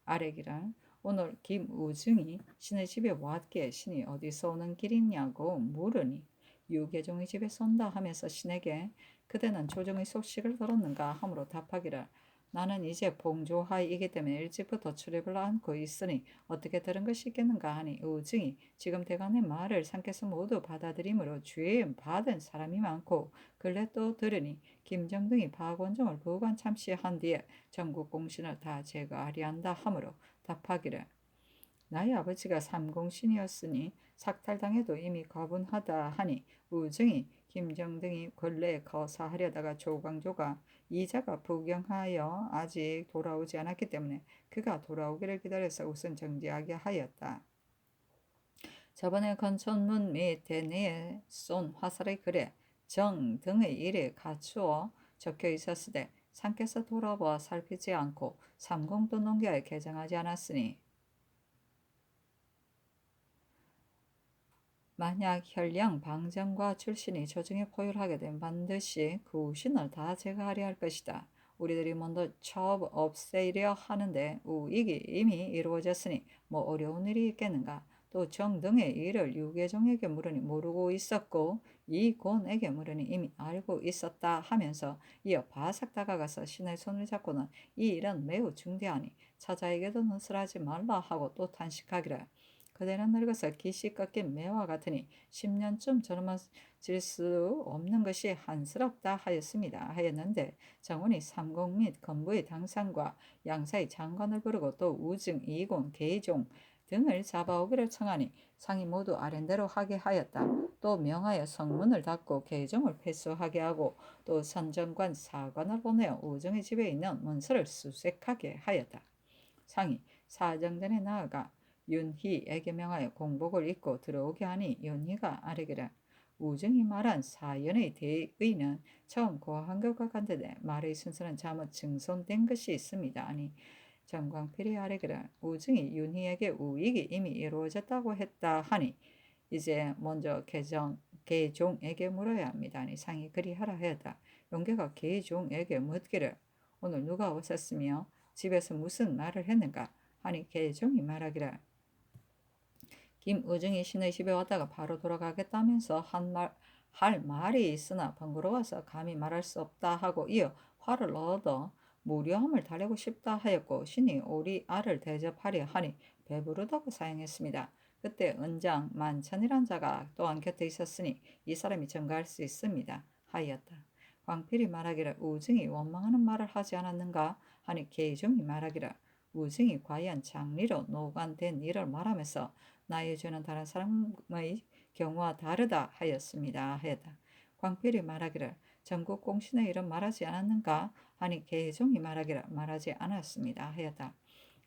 아래기를 오늘 김우중이 신의 집에 왔기에 신이 어디서 오는 길이냐고 물으니 유계종의 집에서 온다 하면서 신에게 그대는 조정의 소식을 들었는가 하므로 답하기를 나는 이제 봉조하이이기 때문에 일찍부터 출입을 않고 있으니 어떻게 들은 것이 있겠는가 하니 우증이 지금 대간의 말을 상께서 모두 받아들이므로 주의 받은 사람이 많고 근래 또 들으니 김정등이 박원종을 부관 참시한 뒤에 전국 공신을 다 제거하리한다 하므로 답하기를 나의 아버지가 삼공신이었으니 삭탈당해도 이미 과분하다 하니 우증이 김정등이 근래에 거사하려다가 조광조가 이자가 부경하여 아직 돌아오지 않았기 때문에 그가 돌아오기를 기다려서 우선 정지하게 하였다. 저번에 건천문 및 대내에 쏜 화살의 글에 정 등의 일에 갖추어 적혀 있었으되 상께서 돌아보아 살피지 않고 삼공도 농계에 개정하지 않았으니 만약 혈량 방정과 출신이 조정에 포열하게 되면 반드시 그 우신을 다 제거하려 할 것이다. 우리들이 먼저 첩 없애려 하는데 우익이 이미 이루어졌으니 뭐 어려운 일이 있겠는가. 또 정 등의 일을 유계종에게 물으니 모르고 있었고 이곤에게 물으니 이미 알고 있었다 하면서 이어 바삭 다가가서 신의 손을 잡고는 이 일은 매우 중대하니 차자에게도 눈설하지 말라 하고 또 탄식하기를 그대는 늙어서 기시 꺾인 매와 같으니 10년쯤 젊어질 수 없는 것이 한스럽다 하였는데 정원이 삼공 및 건부의 당상과 양사의 장관을 부르고 또 우증, 이곤, 계종 등을 잡아오기를 청하니 상이 모두 아랜대로 하게 하였다. 또 명하여 성문을 닫고 계종을 패소하게 하고 또 선정관 사관을 보내어 우증의 집에 있는 문서를 수색하게 하였다. 상이 사정전에 나아가 윤희에게 명하여 공복을 입고 들어오게 하니 윤희가 아뢰기를 우증이 말한 사연의 대의는 처음 고한 것과 같은데 말의 순서는 잘못 증손된 것이 있습니다. 아니 정광필이 아뢰기를 우증이 윤희에게 우익이 이미 이루어졌다고 했다 하니 이제 먼저 계종에게 물어야 합니다. 아니 상이 그리하라 하였다. 용계가 계종에게 묻기를 오늘 누가 오셨으며 집에서 무슨 말을 했는가 하니 계종이 말하기를 김우중이 신의 집에 왔다가 바로 돌아가겠다면서 할 말이 있으나 번거로워서 감히 말할 수 없다 하고 이어 화를 얻어 무료함을 달래고 싶다 하였고 신이 오리 알을 대접하려 하니 배부르다고 사양했습니다. 그때 은장 만천이란 자가 또한 곁에 있었으니 이 사람이 증거할 수 있습니다 하였다. 광필이 말하기를 우증이 원망하는 말을 하지 않았는가 하니 계종이 말하기를 우증이 과연 장리로 노관된 일을 말하면서 나의 죄는 다른 사람의 경우와 다르다 하였습니다. 광필이 말하기를 전국 공신의 일은 말하지 않았는가 하니 계종이 말하기를 말하지 않았습니다. 하였다.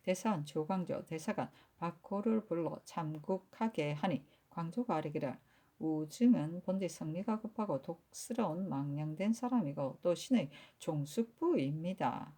대사원 조광조 대사관 박호를 불러 참국하게 하니 광조가 아뢰기를 우증은 본디 성미가 급하고 독스러운 망령된 사람이고 또 신의 종숙부입니다.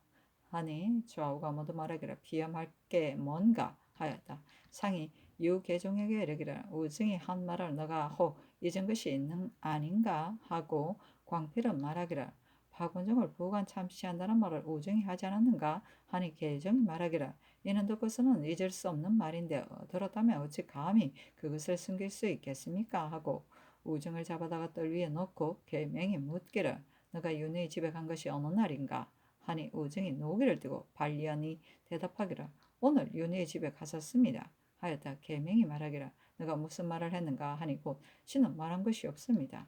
하니 좌우가 모두 말하기를 비염할 게 뭔가 하였다. 상이 유계종에게 이르기를 우증이 한 말을 너가 혹 잊은 것이 있는 아닌가 하고 광필은 말하기를 박원종을 부관 참시한다는 말을 우증이 하지 않았는가 하니 계종이 말하기를 이는 듣고서는 잊을 수 없는 말인데 들었다면 어찌 감히 그것을 숨길 수 있겠습니까 하고 우증을 잡아다가 뜰 위에 놓고 계명이 묻기를 너가 윤의 집에 간 것이 어느 날인가 하니 우증이 노기를 뜨고 반리하니 대답하기를 오늘 윤희의 집에 갔었습니다 하였다. 계명이 말하기를 너가 무슨 말을 했는가 하니 곧 신은 말한 것이 없습니다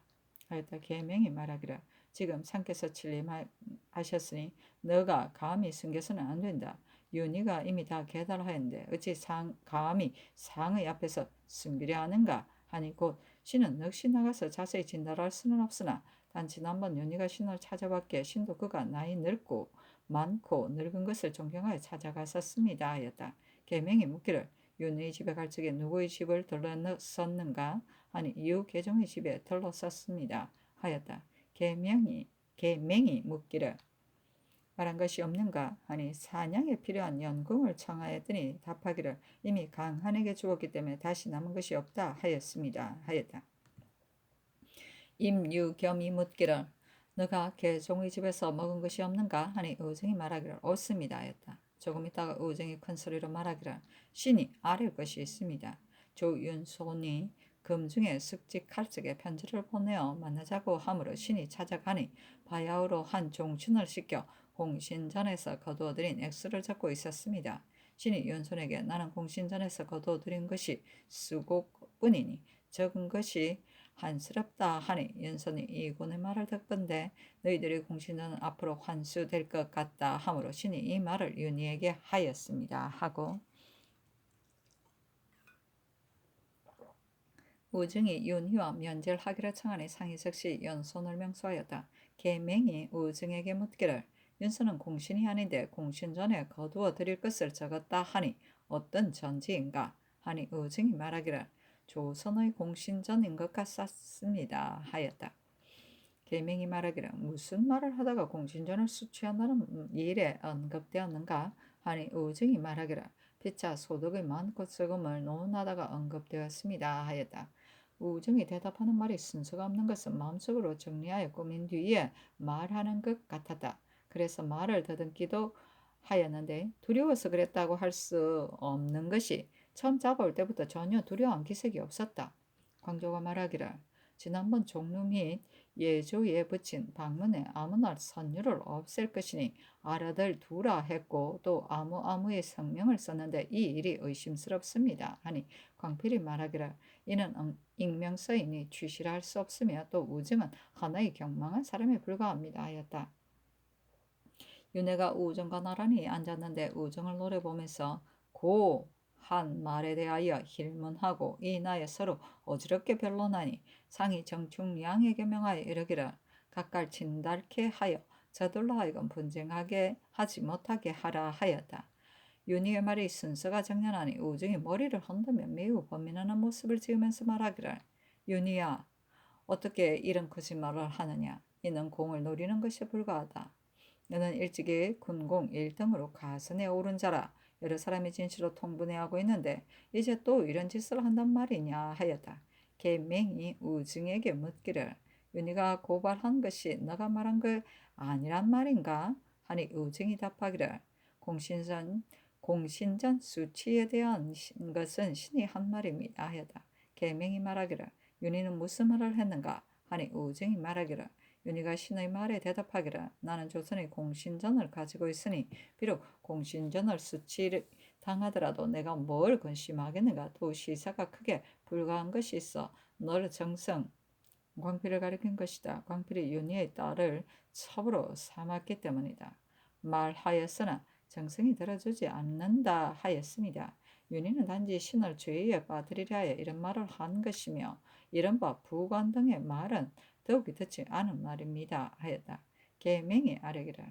하였다. 계명이 말하기를 지금 상께서 칠림하셨으니 너가 감히 숨겨서는 안 된다. 윤희가 이미 다 계달하였는데 어찌 감히 상의 앞에서 숨기려 하는가 하니 곧 신은 넋이 나가서 자세히 진달할 수는 없으나 단 지난번 윤희가 신을 찾아봤기에 신도 그가 나이 늙고 많고 늙은 것을 존경하여 찾아갔었습니다 하였다. 계명이 묻기를 윤의 집에 갈 적에 누구의 집을 들렀었는가 하니 이후 계종의 집에 들렀었습니다 하였다. 계명이 묻기를 말한 것이 없는가 하니 사냥에 필요한 연금을 청하였더니 답하기를 이미 강한에게 주었기 때문에 다시 남은 것이 없다 하였습니다 하였다. 임유겸이 묻기를 너가 계종의 집에서 먹은 것이 없는가 하니 우정이 말하기를 없습니다 하였다. 조금 있다가 우정이 큰 소리로 말하기를 신이 아뢰 것이 있습니다. 조윤손이 금중에 숙직할 적에 편지를 보내어 만나자고 하므로 신이 찾아가니 바야흐로 한 종춘을 시켜 공신전에서 거두어들인 액수를 적고 있었습니다. 신이 연손에게 나는 공신전에서 거두어들인 것이 수곡뿐이니 적은 것이 한스럽다 하니 연손이 이군의 말을 듣건대 너희들의 공신전은 앞으로 환수될 것 같다 하므로 신이 이 말을 윤희에게 하였습니다 하고 우증이 윤희와 면제하기를 청하니 상의석시 연손을 명수하였다. 계맹이 우증에게 묻기를 윤손은 공신이 아닌데 공신전에 거두어 드릴 것을 적었다 하니 어떤 전지인가 하니 우증이 말하기를 조선의 공신전인 것 같았습니다 하였다. 계명이 말하기를 무슨 말을 하다가 공신전을 수취한다는 일에 언급되었는가 하니 우증이 말하기를 피차 소득이 많고 적음을 논하다가 언급되었습니다 하였다. 우증이 대답하는 말이 순서가 없는 것은 마음속으로 정리하여 꾸민 뒤에 말하는 것 같았다. 그래서 말을 더듬기도 하였는데 두려워서 그랬다고 할 수 없는 것이 처음 잡아올 때부터 전혀 두려워한 기색이 없었다. 광조가 말하기를 지난번 종로 및 예조에 붙인 방문에 아무나 선율을 없앨 것이니 알아들 두라 했고 또 아무의 성명을 썼는데 이 일이 의심스럽습니다 하니 광필이 말하기를 이는 익명서이니 취실할 수 없으며 또 우증은 하나의 경망한 사람에 불과합니다 하였다. 윤회가 우정과 나란히 앉았는데 우정을 노려보면서 한 말에 대하여 힐문하고 이 나에 서로 어지럽게 변론하니 상이 정충량에게 명하여 이르기를 각각 진달케 하여 저들로 하여금 분쟁하게 하지 못하게 하라 하였다. 윤희의 말이 순서가 정연하니 우정이 머리를 흔들며 매우 고민하는 모습을 지으면서 말하기를 윤희야 어떻게 이런 거짓말을 하느냐 이는 공을 노리는 것에 불과하다. 너는 일찍이 군공 1등으로 가선에 오른 자라 여러 사람이 진실로 통분해하고 있는데 이제 또 이런 짓을 한단 말이냐 하였다. 계맹이 우증에게 묻기를 윤희가 고발한 것이 너가 말한 거 아니란 말인가? 하니 우증이 답하기를 공신전 수치에 대한 것은 신이 한 말입니다 하였다. 계맹이 말하기를 윤희는 무슨 말을 했는가? 하니 우증이 말하기를 윤희가 신의 말에 대답하기를 나는 조선의 공신전을 가지고 있으니 비록 공신전을 수치를 당하더라도 내가 뭘 근심하겠는가. 또 시사가 크게 불과한 것이 있어 너를 정성 광필을 가리킨 것이다. 광필이 윤희의 딸을 첩으로 삼았기 때문이다. 말하였으나 정성이 들어주지 않는다 하였습니다. 윤희는 단지 신을 죄에 빠뜨리려 하여 이런 말을 한 것이며 이른바 부관 등의 말은 더욱이 듣지 않은 말입니다 하였다. 계명이 아뢰기를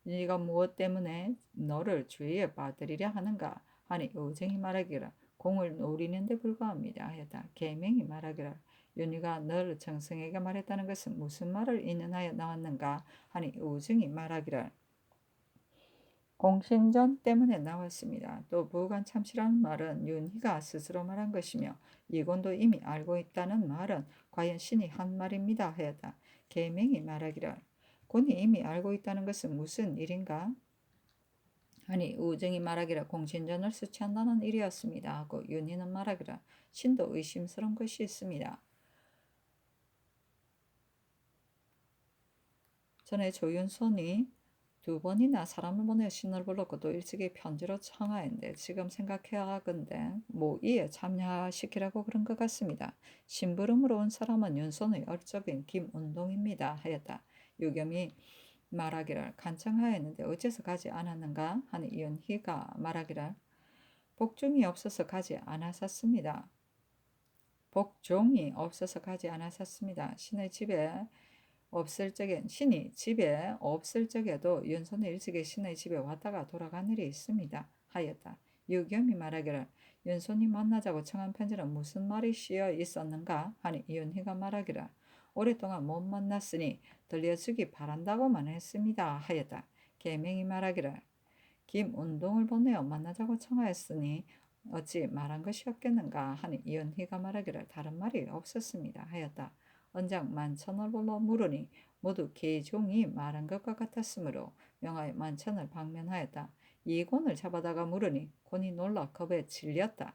네가 무엇 때문에 너를 죄에 빠뜨리려 하는가 하니 우정이 말하기를 공을 노리는 데 불과합니다 하였다. 계명이 말하기를 윤희가 너를 정성에게 말했다는 것은 무슨 말을 인연하여 나왔는가 하니 우정이 말하기를 공신전 때문에 나왔습니다. 또 부관 참시라는 말은 윤희가 스스로 말한 것이며 이곤도 이미 알고 있다는 말은 과연 신이 한 말입니다 하였다. 계명이 말하기를 곤이 이미 알고 있다는 것은 무슨 일인가? 아니 우정이 말하기를 공신전을 수취한다는 일이었습니다 하고 윤희는 말하기를 신도 의심스러운 것이 있습니다. 전에 조윤손이 2번이나 사람을 보내 신을 불렀고 또 일찍이 편지로 청하였는데 지금 생각해야하건대 모의에 참여시키라고 그런 것 같습니다. 심부름으로 온 사람은 윤손의 얼적인 김운동입니다 하였다. 유겸이 말하기를 간청하였는데 어째서 가지 않았는가 하니 윤희가 말하기를 복종이 없어서 가지 않았었습니다. 복종이 없어서 가지 않았었습니다. 신이 집에 없을 적에도 윤손은 일찍이 신의 집에 왔다가 돌아간 일이 있습니다 하였다. 유겸이 말하기를 윤손이 만나자고 청한 편지는 무슨 말이 씌어 있었는가 하니 윤희가 말하기를 오랫동안 못 만났으니 들려주기 바란다고만 했습니다 하였다. 계명이 말하기를 김운동을 보내어 만나자고 청하였으니 어찌 말한 것이 없겠는가 하니 윤희가 말하기를 다른 말이 없었습니다 하였다. 언장 만천을 불러 물으니 모두 계종이 말한 것과 같았으므로 명하여 만천을 방면하였다. 이곤을 잡아다가 물으니 곤이 놀라 겁에 질렸다.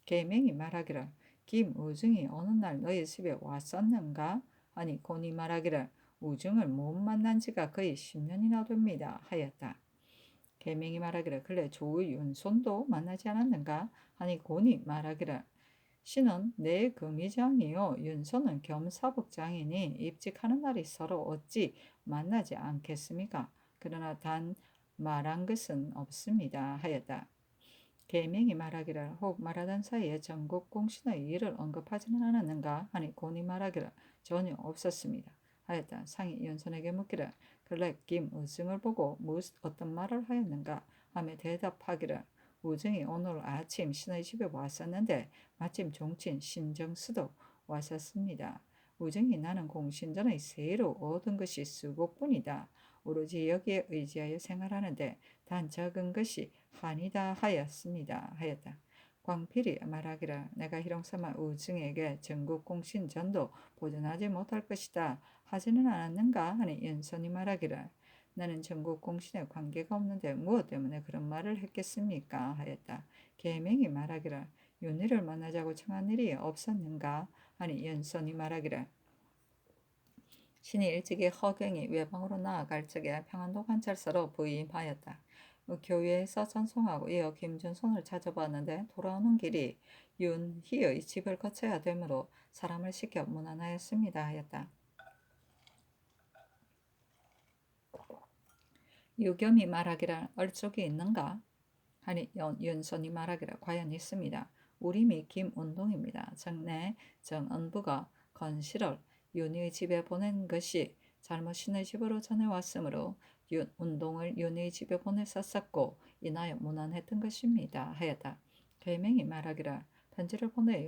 계명이 말하기를 김우중이 어느 날 너희 집에 왔었는가 하니 곤이 말하기를 우중을 못 만난 지가 거의 10년이나 됩니다. 하였다. 계명이 말하기를 근래 조윤손도 만나지 않았는가 하니 곤이 말하기를 신은 내 금의장이요 윤손은 겸사복장이니 입직하는 날이 서로 어찌 만나지 않겠습니까? 그러나 단 말한 것은 없습니다. 하였다. 계명이 말하기를 혹 말하던 사이에 전국 공신의 일을 언급하지는 않았는가 하니 곤이 말하기를 전혀 없었습니다. 하였다. 상이 윤손에게 묻기를 근래 김의증을 보고 어떤 말을 하였는가 하며 대답하기를 우증이 오늘 아침 신의 집에 왔었는데 마침 종친 신정수도 왔었습니다. 우증이 나는 공신전의 새로 얻은 것이 수고뿐이다. 오로지 여기에 의지하여 생활하는데 단 적은 것이 한이다 하였습니다. 하였다. 광필이 말하기를 내가 희롱삼아 우증에게 전국공신 전도 보존하지 못할 것이다 하지는 않았는가 하니 연선이 말하기를 나는 전국공신에 관계가 없는데 무엇 때문에 그런 말을 했겠습니까 하였다. 계명이 말하기를 윤희를 만나자고 청한 일이 없었는가 하니 연선이 말하기를 신이 일찍이 허경이 외방으로 나아갈 적에 평안도 관찰서로 부임하였다. 교회에서 전송하고 이어 김준손을 찾아봤는데 돌아오는 길이 윤희의 집을 거쳐야 되므로 사람을 시켜 문안하였습니다. 하였다. 유겸이 말하기를 얼쪽이 있는가? 하니 윤손이 말하기를 과연 있습니다. 우림이 김운동입니다. 정내 정은부가 건실을 윤희의 집에 보낸 것이 잘못 신의 집으로 전해왔으므로 운동을 윤희의 집에 보냈었고 인하여 문안했던 것입니다. 하였다. 계명이 말하기를 편지를 보내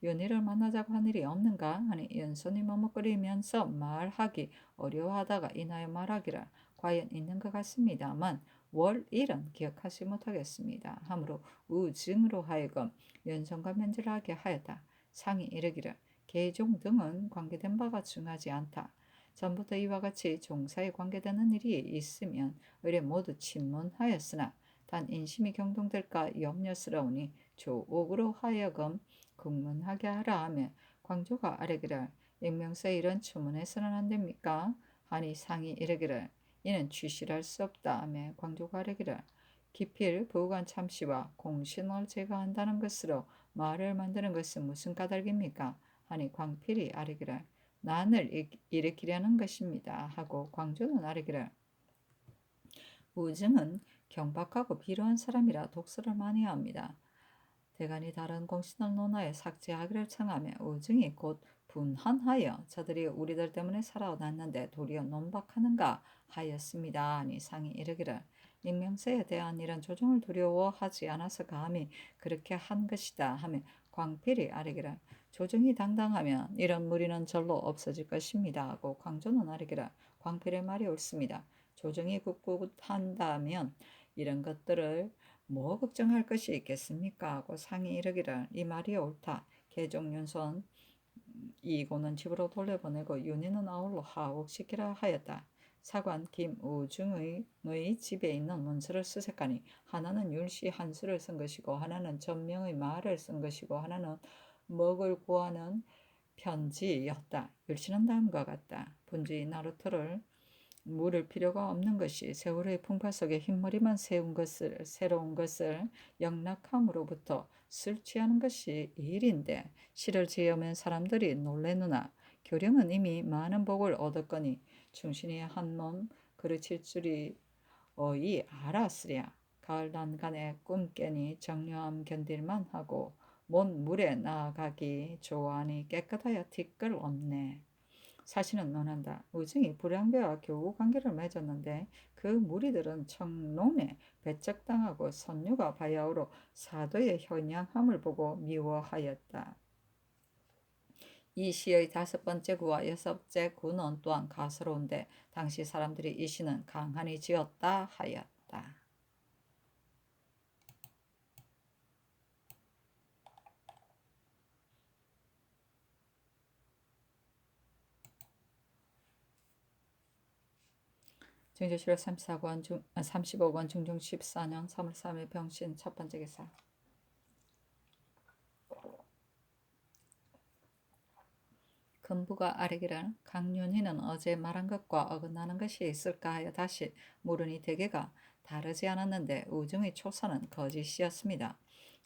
윤희를 만나자고 한 일이 없는가 하니 윤손이 머뭇거리면서 말하기 어려워하다가 인하여 말하기를 과연 있는 것 같습니다만 월일은 기억하지 못하겠습니다. 하므로 우증으로 하여금 연선과 면제를 하게 하였다. 상이 이르기를 계종 등은 관계된 바가 중하지 않다. 전부터 이와 같이 종사에 관계되는 일이 있으면 의뢰 모두 침문하였으나 단 인심이 경동될까 염려스러우니 조옥으로 하여금 국문하게 하라 하며 광조가 아뢰기를 익명세 이런 추문해서는 안 됩니까? 하니 상이 이르기를 이는 취실할 수 없다 하며 광조가 아뢰기를 기필 부관 참씨와 공신을 제거한다는 것으로 말을 만드는 것은 무슨 까닭입니까? 하니 광필이 아뢰기를 난을 일으키려는 것입니다. 하고 광조는 아뢰기를 우증은 경박하고 비루한 사람이라 독서를 많이 합니다. 대간이 다른 공신을 논하여 삭제하기를 청하며 우증이 곧 분한하여 저들이 우리들 때문에 살아났는데 도리어 논박하는가 하였습니다. 하니 상이 이르기를 익명세에 대한 이런 조정을 두려워하지 않아서 감히 그렇게 한 것이다 하며 광필이 아뢰기를 조정이 당당하면 이런 무리는 절로 없어질 것입니다. 하고 광조는 아뢰기를 광필의 말이 옳습니다. 조정이 굳굳한다면 이런 것들을 뭐 걱정할 것이 있겠습니까? 하고 상이 이르기를 이 말이 옳다. 계종윤손 이고는 집으로 돌려보내고 윤희는 아울러 하옥시키라 하였다. 사관 김우중의 집에 있는 문서를 수색하니 하나는 율시 한 수를 쓴 것이고 하나는 전명의 말을 쓴 것이고 하나는 먹을 구하는 편지였다. 율시는 다음과 같다. 본주의 나루터를 물을 필요가 없는 것이 세월의 풍파 속에 흰머리만 새로운 것을 영락함으로부터 술 취하는 것이 일인데 시를 지으면 사람들이 놀래누나 교령은 이미 많은 복을 얻었거니 충신이 한 몸 그르칠 줄이 어이 알았으랴. 가을 난간에 꿈 깨니 정료함 견딜만 하고 먼 물에 나아가기 좋아하니 깨끗하여 티끌 없네. 사실은 논한다. 우증이 불량배와 교우 관계를 맺었는데 그 무리들은 청놈에 배척당하고 선유가 바야흐로 사도의 현양함을 보고 미워하였다. 이 시의 5번째 구와 6번째 구는 또한 가소로운데 당시 사람들이 이 시는 강한이 지었다 하였다. 정조실록 35권 중종 14년 3월 3일 병신 첫 번째 기사. 큰부가 아뢰기를 강윤희는 어제 말한 것과 어긋나는 것이 있을까 하여 다시 물으니 대개가 다르지 않았는데 우중의 초사는 거짓이었습니다.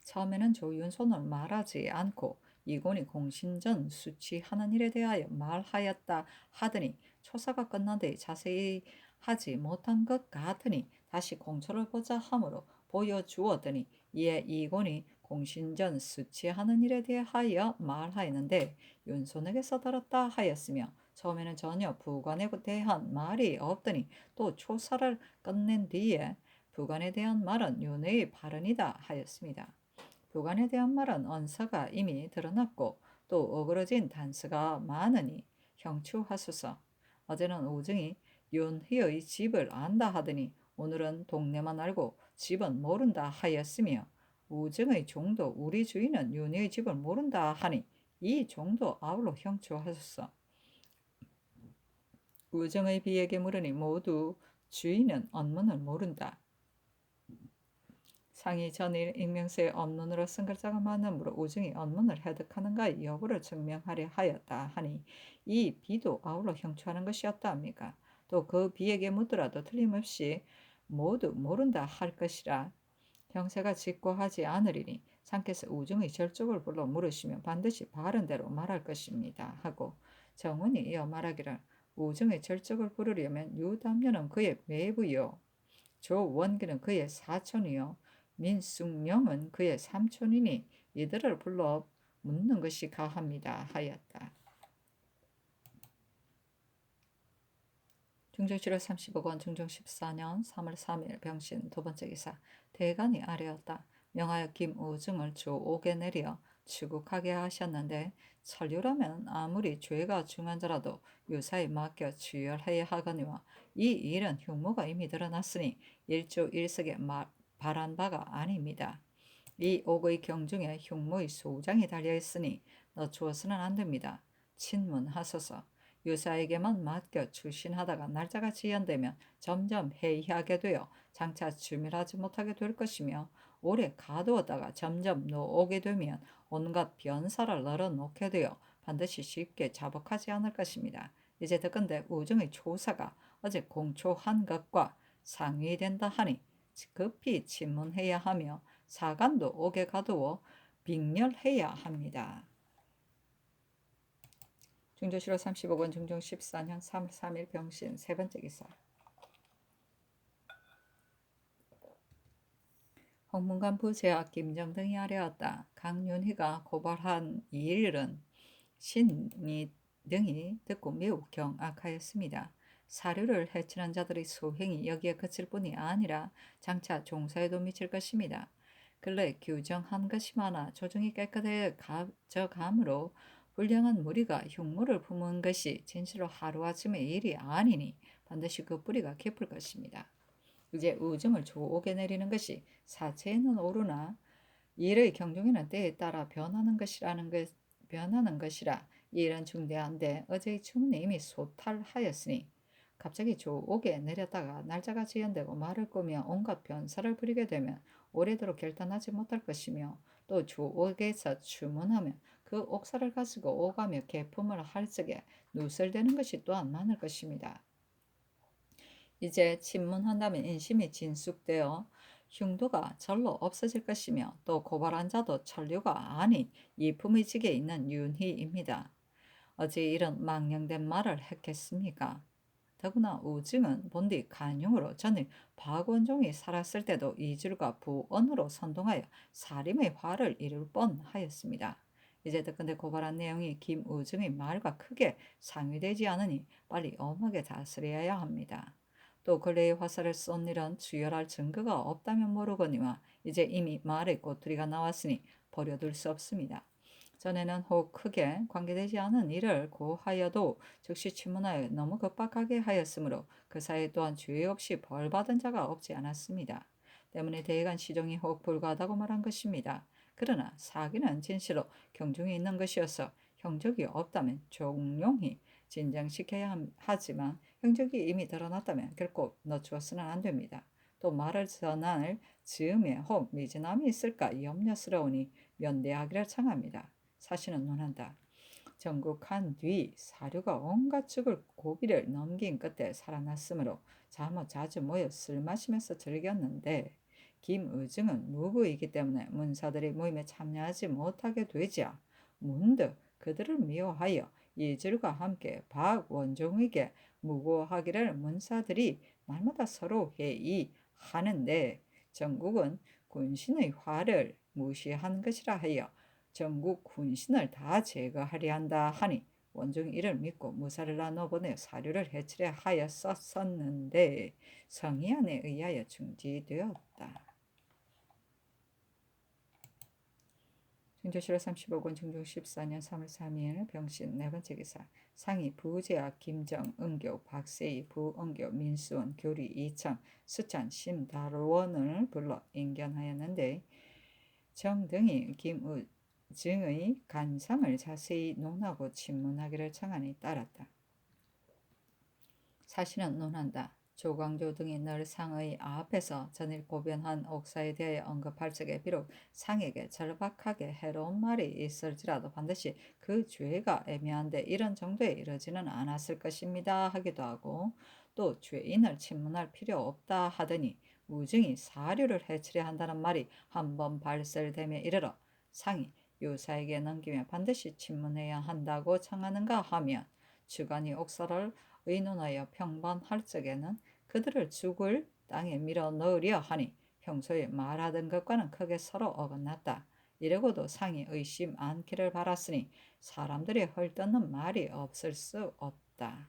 처음에는 조윤손을 말하지 않고 이곤이 공신전 수취하는 일에 대하여 말하였다 하더니 초사가 끝난 뒤 자세히 하지 못한 것 같으니 다시 공초를 보자 하므로 보여주었더니 이에 이곤이 공신전 수취하는 일에 대하여 말하였는데 윤손에게서 들었다 하였으며 처음에는 전혀 부관에 대한 말이 없더니 또 초사를 끝낸 뒤에 부관에 대한 말은 윤회의 발언이다 하였습니다. 부관에 대한 말은 언사가 이미 드러났고 또 어그러진 단서가 많으니 형추하소서. 어제는 오증이 윤희의 집을 안다 하더니 오늘은 동네만 알고 집은 모른다 하였으며 우증의 종도 우리 주인은 윤희의 집을 모른다 하니 이 종도 아울러 형추하소서. 우정의 비에게 물으니 모두 주인은 언문을 모른다. 상이 전일 익명서에 언문으로 쓴 글자가 많으므로 우중이 언문을 해득하는가 여부를 증명하려 하였다 하니 이 비도 아울러 형추하는 것이었다 합니까? 또 그 비에게 묻더라도 틀림없이 모두 모른다 할 것이라 형세가 직고하지 않으리니 상께서 우중의 절족을 불러 물으시면 반드시 바른 대로 말할 것입니다 하고 정훈이 이어 말하기를 우중의 절족을 부르려면 유담녀는 그의 매부요 조원기는 그의 사촌이요 민숙명은 그의 삼촌이니 이들을 불러 묻는 것이 가합니다 하였다. 중종 7월 30억 중종 14년 3월 3일 병신 두 번째 기사 대간이 아뢰었다. 명하여 김우중을 주 5개 내려 추국하게 하셨는데 천류라면 아무리 죄가 중한 자라도 유사에 맡겨 주열해야 하거니와 이 일은 흉모가 이미 드러났으니 일조일석에 바란 바가 아닙니다. 이 옥의 경중에 흉모의 소장이 달려있으니 넣주어서는 안됩니다. 친문하소서. 유사에게만 맡겨 출신하다가 날짜가 지연되면 점점 해이하게 되어 장차 주밀하지 못하게 될 것이며 오래 가두었다가 점점 놓오게 되면 온갖 변사를 널어놓게 되어 반드시 쉽게 자복하지 않을 것입니다. 이제 듣건대 우중의 초사가 어제 공초한 것과 상의된다 하니 급히 친문해야 하며 사간도 옥에 가두어 빙렬해야 합니다. 중조 7월 35권 중종 14년 3월 3일 병신 세 번째 기사 홍문관 부제와 김정등이 아뢰었다. 강윤희가 고발한 이 일은 신이 등이 듣고 매우 경악하였습니다. 사료를 해치는 자들의 소행이 여기에 그칠 뿐이 아니라 장차 종사에도 미칠 것입니다. 근래 규정한 것이 많아 조정이 깨끗해 가져감으로 불량한 무리가 흉물을 품은 것이 진실로 하루아침의 일이 아니니 반드시 그 뿌리가 깊을 것입니다. 이제 우정을 조옥에 내리는 것이 사체에는 오르나 일의 경중에는 때에 따라 변하는 것이라 이 일은 중대한데 어제의 주문에 이미 소탈하였으니 갑자기 조옥에 내렸다가 날짜가 지연되고 말을 꾸며 온갖 변사를 부리게 되면 오래도록 결단하지 못할 것이며 또 조옥에서 주문하면 그 옥사를 가지고 오가며 개품을 할 적에 누설되는 것이 또한 많을 것입니다. 이제 침문한다면 인심이 진숙되어 흉도가 절로 없어질 것이며 또 고발한 자도 천류가 아닌 이품의 직에 있는 윤희입니다. 어찌 이런 망령된 말을 했겠습니까? 더구나 우증은 본디 간용으로 전에 박원종이 살았을 때도 이줄과 부언으로 선동하여 살림의 화를 이룰 뻔하였습니다. 이제 듣건대 고발한 내용이 김우증의 말과 크게 상위되지 않으니 빨리 엄하게 다스려야 합니다. 또 근래에 화살을 쏜 일은 주열할 증거가 없다면 모르거니와 이제 이미 말의 꼬투리가 나왔으니 버려둘 수 없습니다. 전에는 혹 크게 관계되지 않은 일을 고하여도 즉시 추문하여 너무 급박하게 하였으므로 그 사이에 또한 죄 없이 벌받은 자가 없지 않았습니다. 때문에 대간 시종이 혹 불가하다고 말한 것입니다. 그러나 사기는 진실로 경중이 있는 것이어서 형적이 없다면 종용히 진정시켜야 하지만 형적이 이미 드러났다면 결코 넣어주어서는 안 됩니다. 또 말을 전할 즈음에 혹 미진함이 있을까 염려스러우니 면대하기를 청합니다. 사실은 논한다. 정국한 뒤 사료가 온갖 죽을 고비를 넘긴 끝에 살아났으므로 잠옷 자주 모여 술 마시면서 즐겼는데 김의증은 무부이기 때문에 문사들이 모임에 참여하지 못하게 되자 문득 그들을 미워하여 이들과 함께 박원종에게 무고하기를 문사들이 날마다 서로 회의하는데 정국은 군신의 화를 무시한 것이라 하여 전국 군신을 다 제거하려 한다 하니 원종이 이를 믿고 무사를 나눠보내 사료를 해치려 하였었는데 성희안에 의하여 중지되었다. 중조실록 35권 중종 14년 3월 3일 병신 네 번째 기사 상이 부제학 김정 은교 박세희 부은교 민수원 교리 이청 수찬 심달원을 불러 인견하였는데 정 등이 김의증의 간상을 자세히 논하고 친문하기를 청하니 따랐다. 사실은 논한다. 조광조 등이 늘 상의 앞에서 전일 고변한 옥사에 대하여 언급할 적에 비록 상에게 절박하게 해로운 말이 있을지라도 반드시 그 죄가 애매한데 이런 정도에 이르지는 않았을 것입니다 하기도 하고 또 죄인을 친문할 필요 없다 하더니 우증이 사료를 해치려 한다는 말이 한번 발설되며 이르러 상이 유사에게 넘기며 반드시 친문해야 한다고 청하는가 하면 주관이 옥사를 의논하여 평반할 적에는 그들을 죽을 땅에 밀어 넣으려 하니 평소에 말하던 것과는 크게 서로 어긋났다. 이러고도 상이 의심 않기를 바랐으니 사람들이 헐뜯는 말이 없을 수 없다.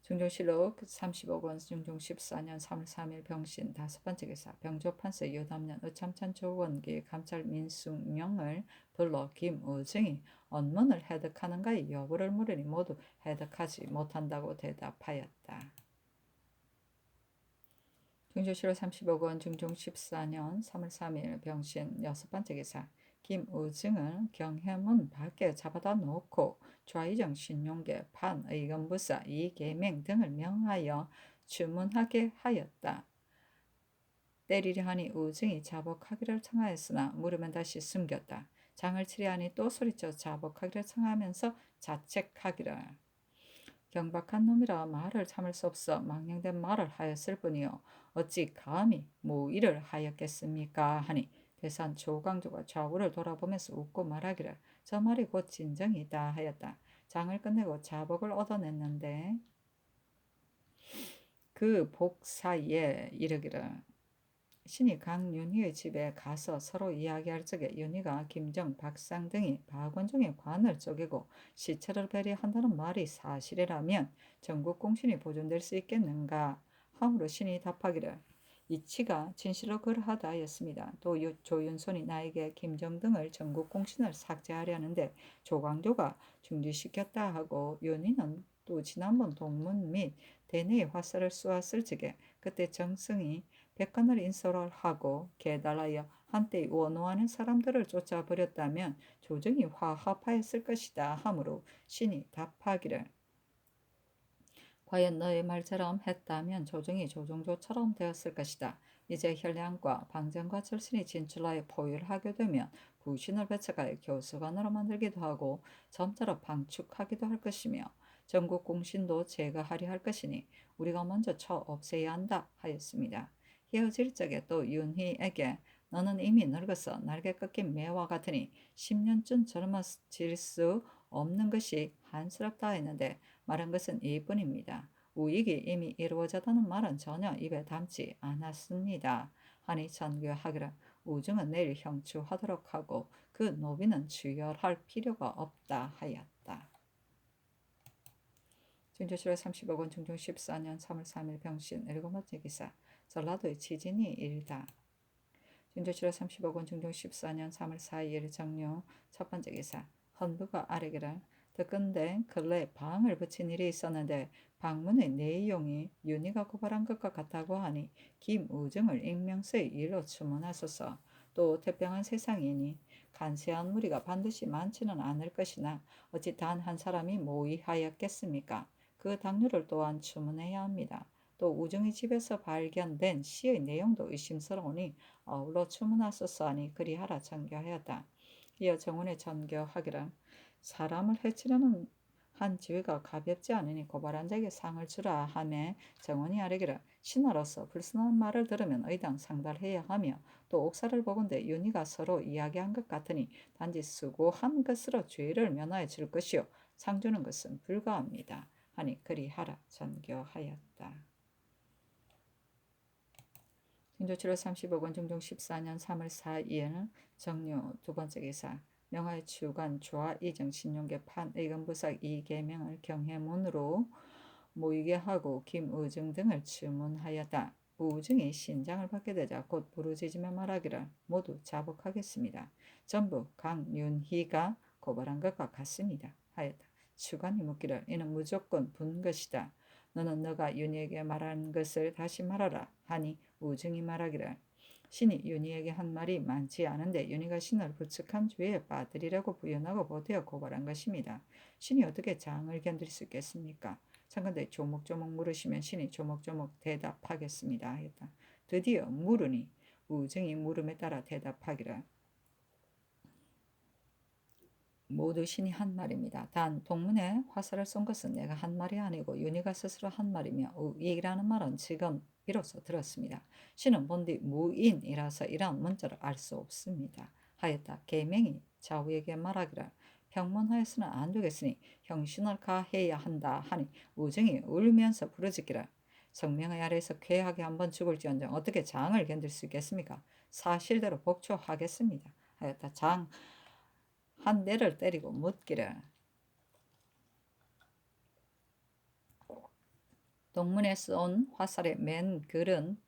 중종실록 35권 중종 14년 3월 3일 병신 다섯 번째 기사 병조판서 유담년 의참찬 조원기 감찰 민숙명을 불러 김의증이 언문을 해득하는가의 여부를 물으니 모두 해득하지 못한다고 대답하였다. 중조실록 35권 중종 14년 3월 3일 병신 여섯 번째 기사 김의증을 경해문 밖에 잡아다 놓고 좌의정 신용계 판의검부사 이계명 등을 명하여 주문하게 하였다. 때리려 하니 의증이 자복하기를 청하였으나 물으면 다시 숨겼다. 장을 치려 하니 또 소리쳐 자복하기를 청하면서 자책하기를 경박한 놈이라 말을 참을 수 없어 망령된 말을 하였을 뿐이요 어찌 감히 모의를 하였겠습니까 하니 대산 조광조가 좌우를 돌아보면서 웃고 말하기를 저 말이 곧 진정이다 하였다. 장을 끝내고 자복을 얻어냈는데 그 복 사이에 이르기를 신이 강윤희의 집에 가서 서로 이야기할 적에 윤희가 김정, 박상 등이 박원종의 관을 쪼개고 시체를 배리한다는 말이 사실이라면 전국 공신이 보존될 수 있겠는가 하므로 신이 답하기를 이치가 진실로 그러하다 하였습니다. 또 조윤손이 나에게 김정 등을 전국 공신을 삭제하려는데 조광조가 중지시켰다 하고 윤희는 또 지난번 동문 및 대내의 화살을 쏘았을 적에 그때 정승이 백관을 인솔을 하고 계달하여 한때 원호하는 사람들을 쫓아버렸다면 조정이 화합하였을 것이다 하므로 신이 답하기를 과연 너의 말처럼 했다면 조정이 조종조처럼 되었을 것이다. 이제 혈량과 방정과 철신이 진출하여 포위를 하게 되면 부신을 배척하여 교수관으로 만들기도 하고 점차로 방축하기도 할 것이며 전국 공신도 제거하려 할 것이니 우리가 먼저 쳐 없애야 한다 하였습니다. 헤어질 적에 또 윤희에게 너는 이미 늙어서 날개 꺾인 매와 같으니 10년쯤 젊어질 수 없는 것이 한스럽다 했는데 말한 것은 이뿐입니다. 우익이 이미 이루어졌다는 말은 전혀 입에 담지 않았습니다. 하니 전교하기를 우증은 내일 형추하도록 하고 그 노비는 주열할 필요가 없다 하였다. 중조실록 35권 중종 14년 3월 3일 병신 일곱 번째 기사 전라도의 치진이 일다. 중조실록 35권 중종 14년 3월 4일 정료 첫 번째 기사 헌부가 아뢰기를 듣건대 근래 방을 붙인 일이 있었는데 방문의 내용이 윤희가 고발한 것과 같다고 하니 김우증을 익명서의 일로 추문하소서. 또 태평한 세상이니 간세한 무리가 반드시 많지는 않을 것이나 어찌 단 한 사람이 모의하였겠습니까? 그 당류를 또한 추문해야 합니다. 또 우증의 집에서 발견된 시의 내용도 의심스러우니 어울러 추문하소서 하니 그리하라 전교하였다. 이어 정원에 전교하기를 사람을 해치려는 한 지위가 가볍지 않으니 고발한 자에게 상을 주라 하매 정원이 아뢰기를 신하로서 불순한 말을 들으면 의당 상달해야 하며 또 옥사를 보건대 윤희가 서로 이야기한 것 같으니 단지 수고한 것으로 죄를 면하여 줄 것이요 상 주는 것은 불가합니다 하니 그리하라 전교하였다. 신조 7월 35권 중종 14년 3월 4일 정류 두 번째 기사 명하의 주관 조화 이정 신용계 판 의금부삭 이계명을 경해문으로 모이게 하고 김의증 등을 주문하였다. 우증이 신장을 받게 되자 곧 부르짖으며 말하기를 모두 자복하겠습니다. 전부 강윤희가 고발한 것과 같습니다. 하였다. 주관이 묻기를 이는 무조건 분 것이다. 너는 너가 윤희에게 말한 것을 다시 말하라 하니 우증이 말하기를 신이 윤희에게 한 말이 많지 않은데 윤희가 신을 부측한 죄에 빠뜨리라고 부연하고 보태어 고발한 것입니다. 신이 어떻게 장을 견딜 수 있겠습니까? 참건대 조목조목 물으시면 신이 조목조목 대답하겠습니다. 했다. 드디어 물으니 우증이 물음에 따라 대답하기를 모두 신이 한 말입니다. 단 동문에 화살을 쏜 것은 내가 한 말이 아니고 윤희가 스스로 한 말이며 이라는 말은 지금 비로소 들었습니다. 신은 본디 무인이라서 이러한 문자를 알 수 없습니다. 하였다. 계명이 좌우에게 말하기를 평문하여서는 안 되겠으니 형신을 가해야 한다 하니 우증이 울면서 부르짖기를 성명의 아래에서 쾌하게 한번 죽을지언정 어떻게 장을 견딜 수 있겠습니까? 사실대로 복초하겠습니다. 하였다. 장 한 대를 때리고 묻기를 동문에 쏜 화살의 맨 글은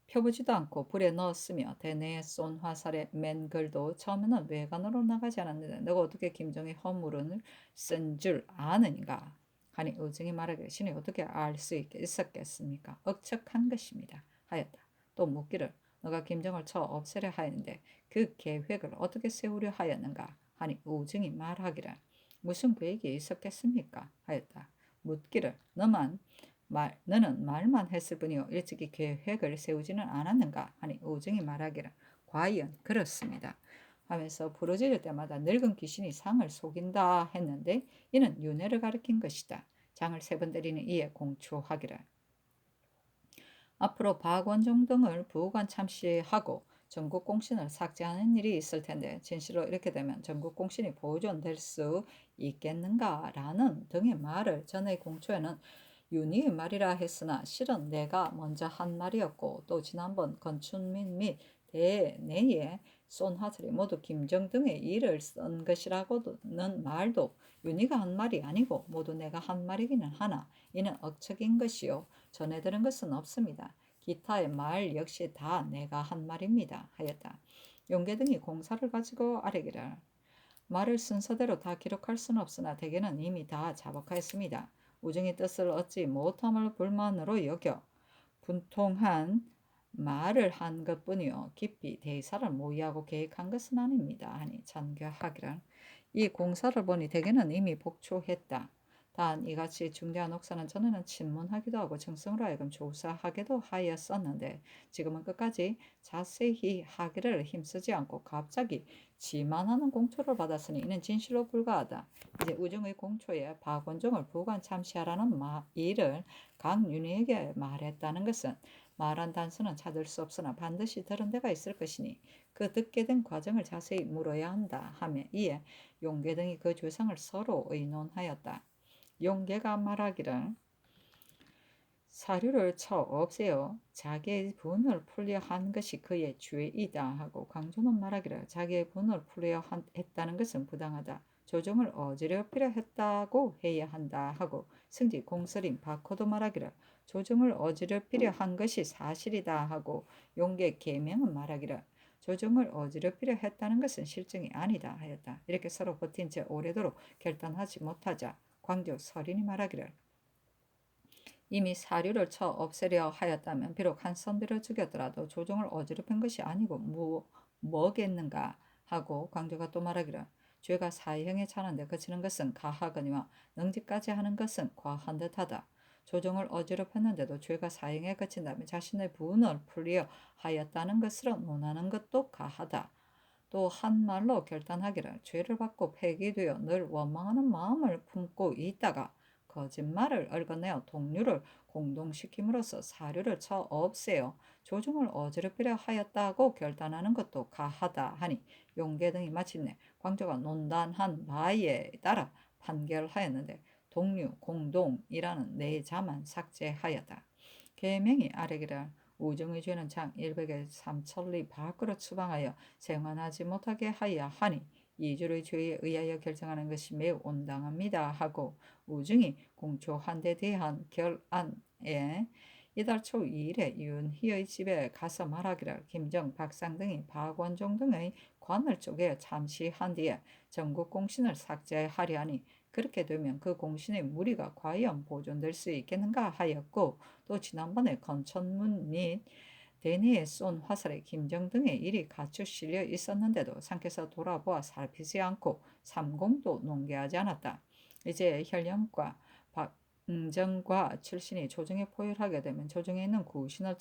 펴보지도 않고 불에 넣었으며 대내에 쏜 화살의 맨 글도 처음에는 외관으로 나가지 않았는데 너가 어떻게 김정의 허물을 쓴 줄 아느니가 하니 의증이 말하기를 신이 어떻게 알 수 있었겠습니까? 억척한 것입니다. 하였다. 또 묻기를 너가 김정을 쳐 없애려 하였는데 그 계획을 어떻게 세우려 하였는가 하니 의증이 말하기를 무슨 계획이 있었겠습니까? 하였다. 묻기를 너는 말만 했을 뿐이요 일찍이 계획을 세우지는 않았는가 하니 의증이 말하기를 과연 그렇습니다 하면서 부러질 때마다 늙은 귀신이 상을 속인다 했는데 이는 윤회를 가리킨 것이다. 장을 3번 때리는 이에 공초하기를 앞으로 박원종 등을 부관 참시하고 전국 공신을 삭제하는 일이 있을 텐데 진실로 이렇게 되면 전국 공신이 보존될 수 있겠는가라는 등의 말을 전의 공초에는 윤희의 말이라 했으나 실은 내가 먼저 한 말이었고 또 지난번 건춘민 및 대내에 쏜 화살이 모두 김정 등의 일을 쓴 것이라고는 말도 윤희가 한 말이 아니고 모두 내가 한 말이기는 하나 이는 억척인 것이요 전해 들은 것은 없습니다. 기타의 말 역시 다 내가 한 말입니다. 하였다. 용계 등이 공사를 가지고 아뢰기를 말을 순서대로 다 기록할 수는 없으나 대개는 이미 다 자복하였습니다. 우정의 뜻을 얻지 못함을 불만으로 여겨 분통한 말을 한 것뿐이요 깊이 대사를 모의하고 계획한 것은 아닙니다. 하니 전교하기를 이 공사를 보니 대개는 이미 복초했다. 단 이같이 중대한 옥사는 전에는 친문하기도 하고 정성으로 하여금 조사하기도 하였었는데 지금은 끝까지 자세히 하기를 힘쓰지 않고 갑자기 지만하는 공초를 받았으니 이는 진실로 불가하다. 이제 우정의 공초에 박원종을 부관 참시하라는 일을 강윤희에게 말했다는 것은 말한 단서는 찾을 수 없으나 반드시 들은 데가 있을 것이니 그 듣게 된 과정을 자세히 물어야 한다 하며 이에 용계 등이 그 조상을 서로 의논하였다. 용계가 말하기를 사료를 쳐 없애어 자기의 분을 풀려 한 것이 그의 죄이다 하고 강조는 말하기를 자기의 분을 풀려 했다는 것은 부당하다. 조정을 어지럽히려 했다고 해야 한다 하고 승지 공설인 박호도 말하기를 조정을 어지럽히려 한 것이 사실이다 하고 용계 계명은 말하기를 조정을 어지럽히려 했다는 것은 실정이 아니다 하였다. 이렇게 서로 버틴 채 오래도록 결단하지 못하자 광조 설인이 말하기를 이미 사료를 쳐 없애려 하였다면 비록 한 선비를 죽였더라도 조정을 어지럽힌 것이 아니고 뭐겠는가 하고 광조가 또 말하기를 죄가 사형에 차는데 그치는 것은 가하거니와 능지까지 하는 것은 과한 듯하다. 조정을 어지럽혔는데도 죄가 사형에 그친다면 자신의 분을 풀려 하였다는 것으로 논하는 것도 가하다. 또 한 말로 결단하기를 죄를 받고 폐기되어 늘 원망하는 마음을 품고 있다가 거짓말을 얽어내어 동료를 공동시킴으로써 사료를 쳐 없애어 조중을 어지럽히려 하였다고 결단하는 것도 가하다 하니 용계 등이 마침내 광조가 논단한 바에 따라 판결하였는데 동류, 공동이라는 네 자만 삭제하였다. 계명이 아래기를 우정의 죄는 장 100의 삼천리 밖으로 추방하여 생환하지 못하게 하여 하니 이주의 죄에 의하여 결정하는 것이 매우 온당합니다 하고 우중이 공초한 데 대한 결안에 이달 초 2일에 윤희의 집에 가서 말하기를 김정, 박상 등이 박원종 등의 관을 쪼개 참시한 뒤에 전국 공신을 삭제하려 하니 그렇게 되면 그 공신의 무리가 과연 보존될 수 있겠는가 하였고 또 지난번에 건천문 및 대내에 쏜 화살에 김정 등의 일이 갖추 실려 있었는데도 상께서 돌아보아 살피지 않고 삼공도 농계하지 않았다. 이제 현령과 박정과 출신이 조정에 포열하게 되면 조정에 있는 구신을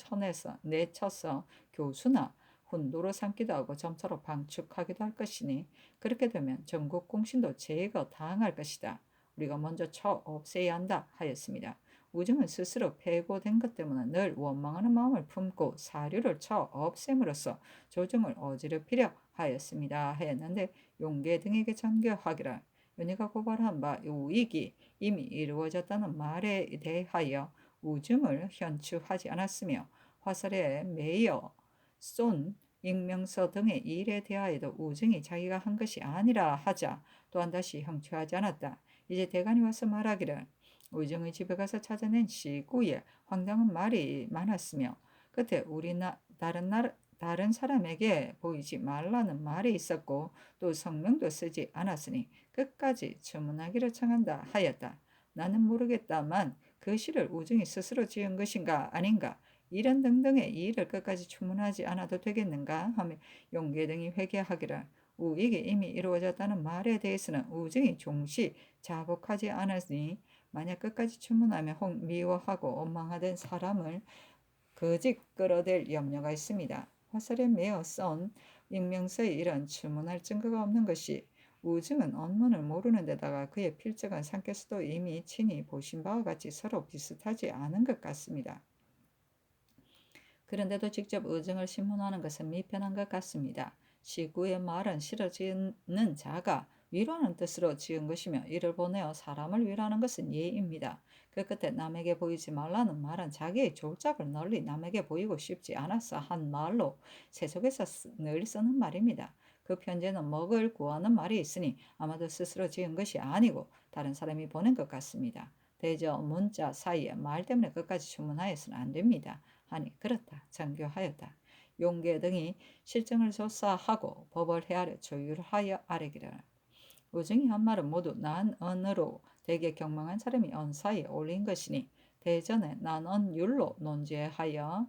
내쳐서 교수나 훈도로 삼기도 하고 점차로 방축하기도 할 것이니 그렇게 되면 전국 공신도 제거 당할 것이다. 우리가 먼저 쳐 없애야 한다 하였습니다. 우중은 스스로 폐고된 것 때문에 늘 원망하는 마음을 품고 사료를 쳐 없앰으로써 조정을 어지럽히려 하였습니다 하였는데 용계 등에게 전교하기를 윤희가 고발한 바 우익이 이미 이루어졌다는 말에 대하여 우중을 현추하지 않았으며 화살에 매여 쏜 익명서 등의 일에 대하여도 우중이 자기가 한 것이 아니라 하자 또한 다시 형추하지 않았다. 이제 대간이 와서 말하기를 우중의 집에 가서 찾아낸 시구에 황당한 말이 많았으며 끝에 다른 사람에게 보이지 말라는 말이 있었고 또 성명도 쓰지 않았으니 끝까지 주문하기를 청한다 하였다. 나는 모르겠다만 그 시를 우중이 스스로 지은 것인가 아닌가 이런 등등의 이 일을 끝까지 주문하지 않아도 되겠는가 하며 용계 등이 회개하기를 우익이 이미 이루어졌다는 말에 대해서는 우중이 종시 자복하지 않았으니 만약 끝까지 주문하며 혹 미워하고 원망하던 사람을 거짓 끌어댈 염려가 있습니다. 화살에 매어 썬 익명서의 일은 주문할 증거가 없는 것이 우중은 언문을 모르는 데다가 그의 필적은 상께서도 이미 친히 보신 바와 같이 서로 비슷하지 않은 것 같습니다. 그런데도 직접 의정을 신문하는 것은 미편한 것 같습니다. 시구의 말은 실어 지는 자가 위로하는 뜻으로 지은 것이며 이를 보내어 사람을 위로하는 것은 예입니다. 그 끝에 남에게 보이지 말라는 말은 자기의 졸작을 널리 남에게 보이고 싶지 않아서 한 말로 세속에서 늘 쓰는 말입니다. 그 편지에는 먹을 구하는 말이 있으니 아마도 스스로 지은 것이 아니고 다른 사람이 보낸 것 같습니다. 대저 문자 사이에 말 때문에 끝까지 주문하여서는 안 됩니다. 하니 그렇다 장교하였다. 용계 등이 실정을 조사하고 법을 헤아려 조율하여 아뢰기를 우중이 한 말은 모두 난언으로 대개 경망한 사람이 언사에 올린 것이니 대전에 난언율로 논제하여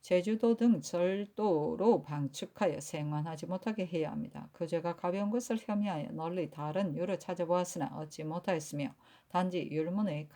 제주도 등 절도로 방축하여 생환하지 못하게 해야 합니다. 그 죄가 가벼운 것을 혐의하여 널리 다른 율을 찾아보았으나 얻지 못하였으며 단지 율문의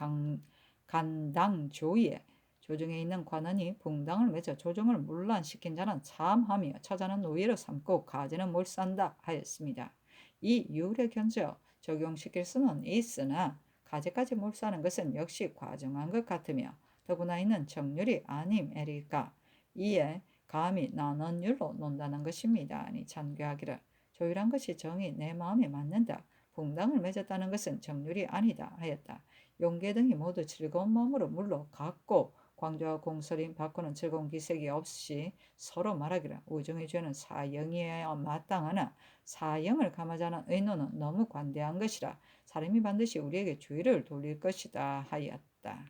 간당조의에 조정에 있는 관원이 붕당을 맺어 조정을 문란시킨 자는 참하며 처자는 노예로 삼고 가지는 몰산다 하였습니다. 이 율에 견져 적용시킬 수는 있으나 가지까지 몰사하는 것은 역시 과정한 것 같으며 더구나 이는 정률이 아님에리까 이에 감히 난언율로 논다는 것입니다. 아니 잔괴하기를 조율한 것이 정이 내 마음에 맞는다. 붕당을 맺었다는 것은 정률이 아니다 하였다. 용계 등이 모두 즐거운 마음으로 물러갔고 광조와 공설인 바꾸는 즐거운 기색이 없이 서로 말하기를 우정의 죄는 사형이어야 마땅하나 사형을 감하자는 의논은 너무 관대한 것이라 사람이 반드시 우리에게 주의를 돌릴 것이다 하였다.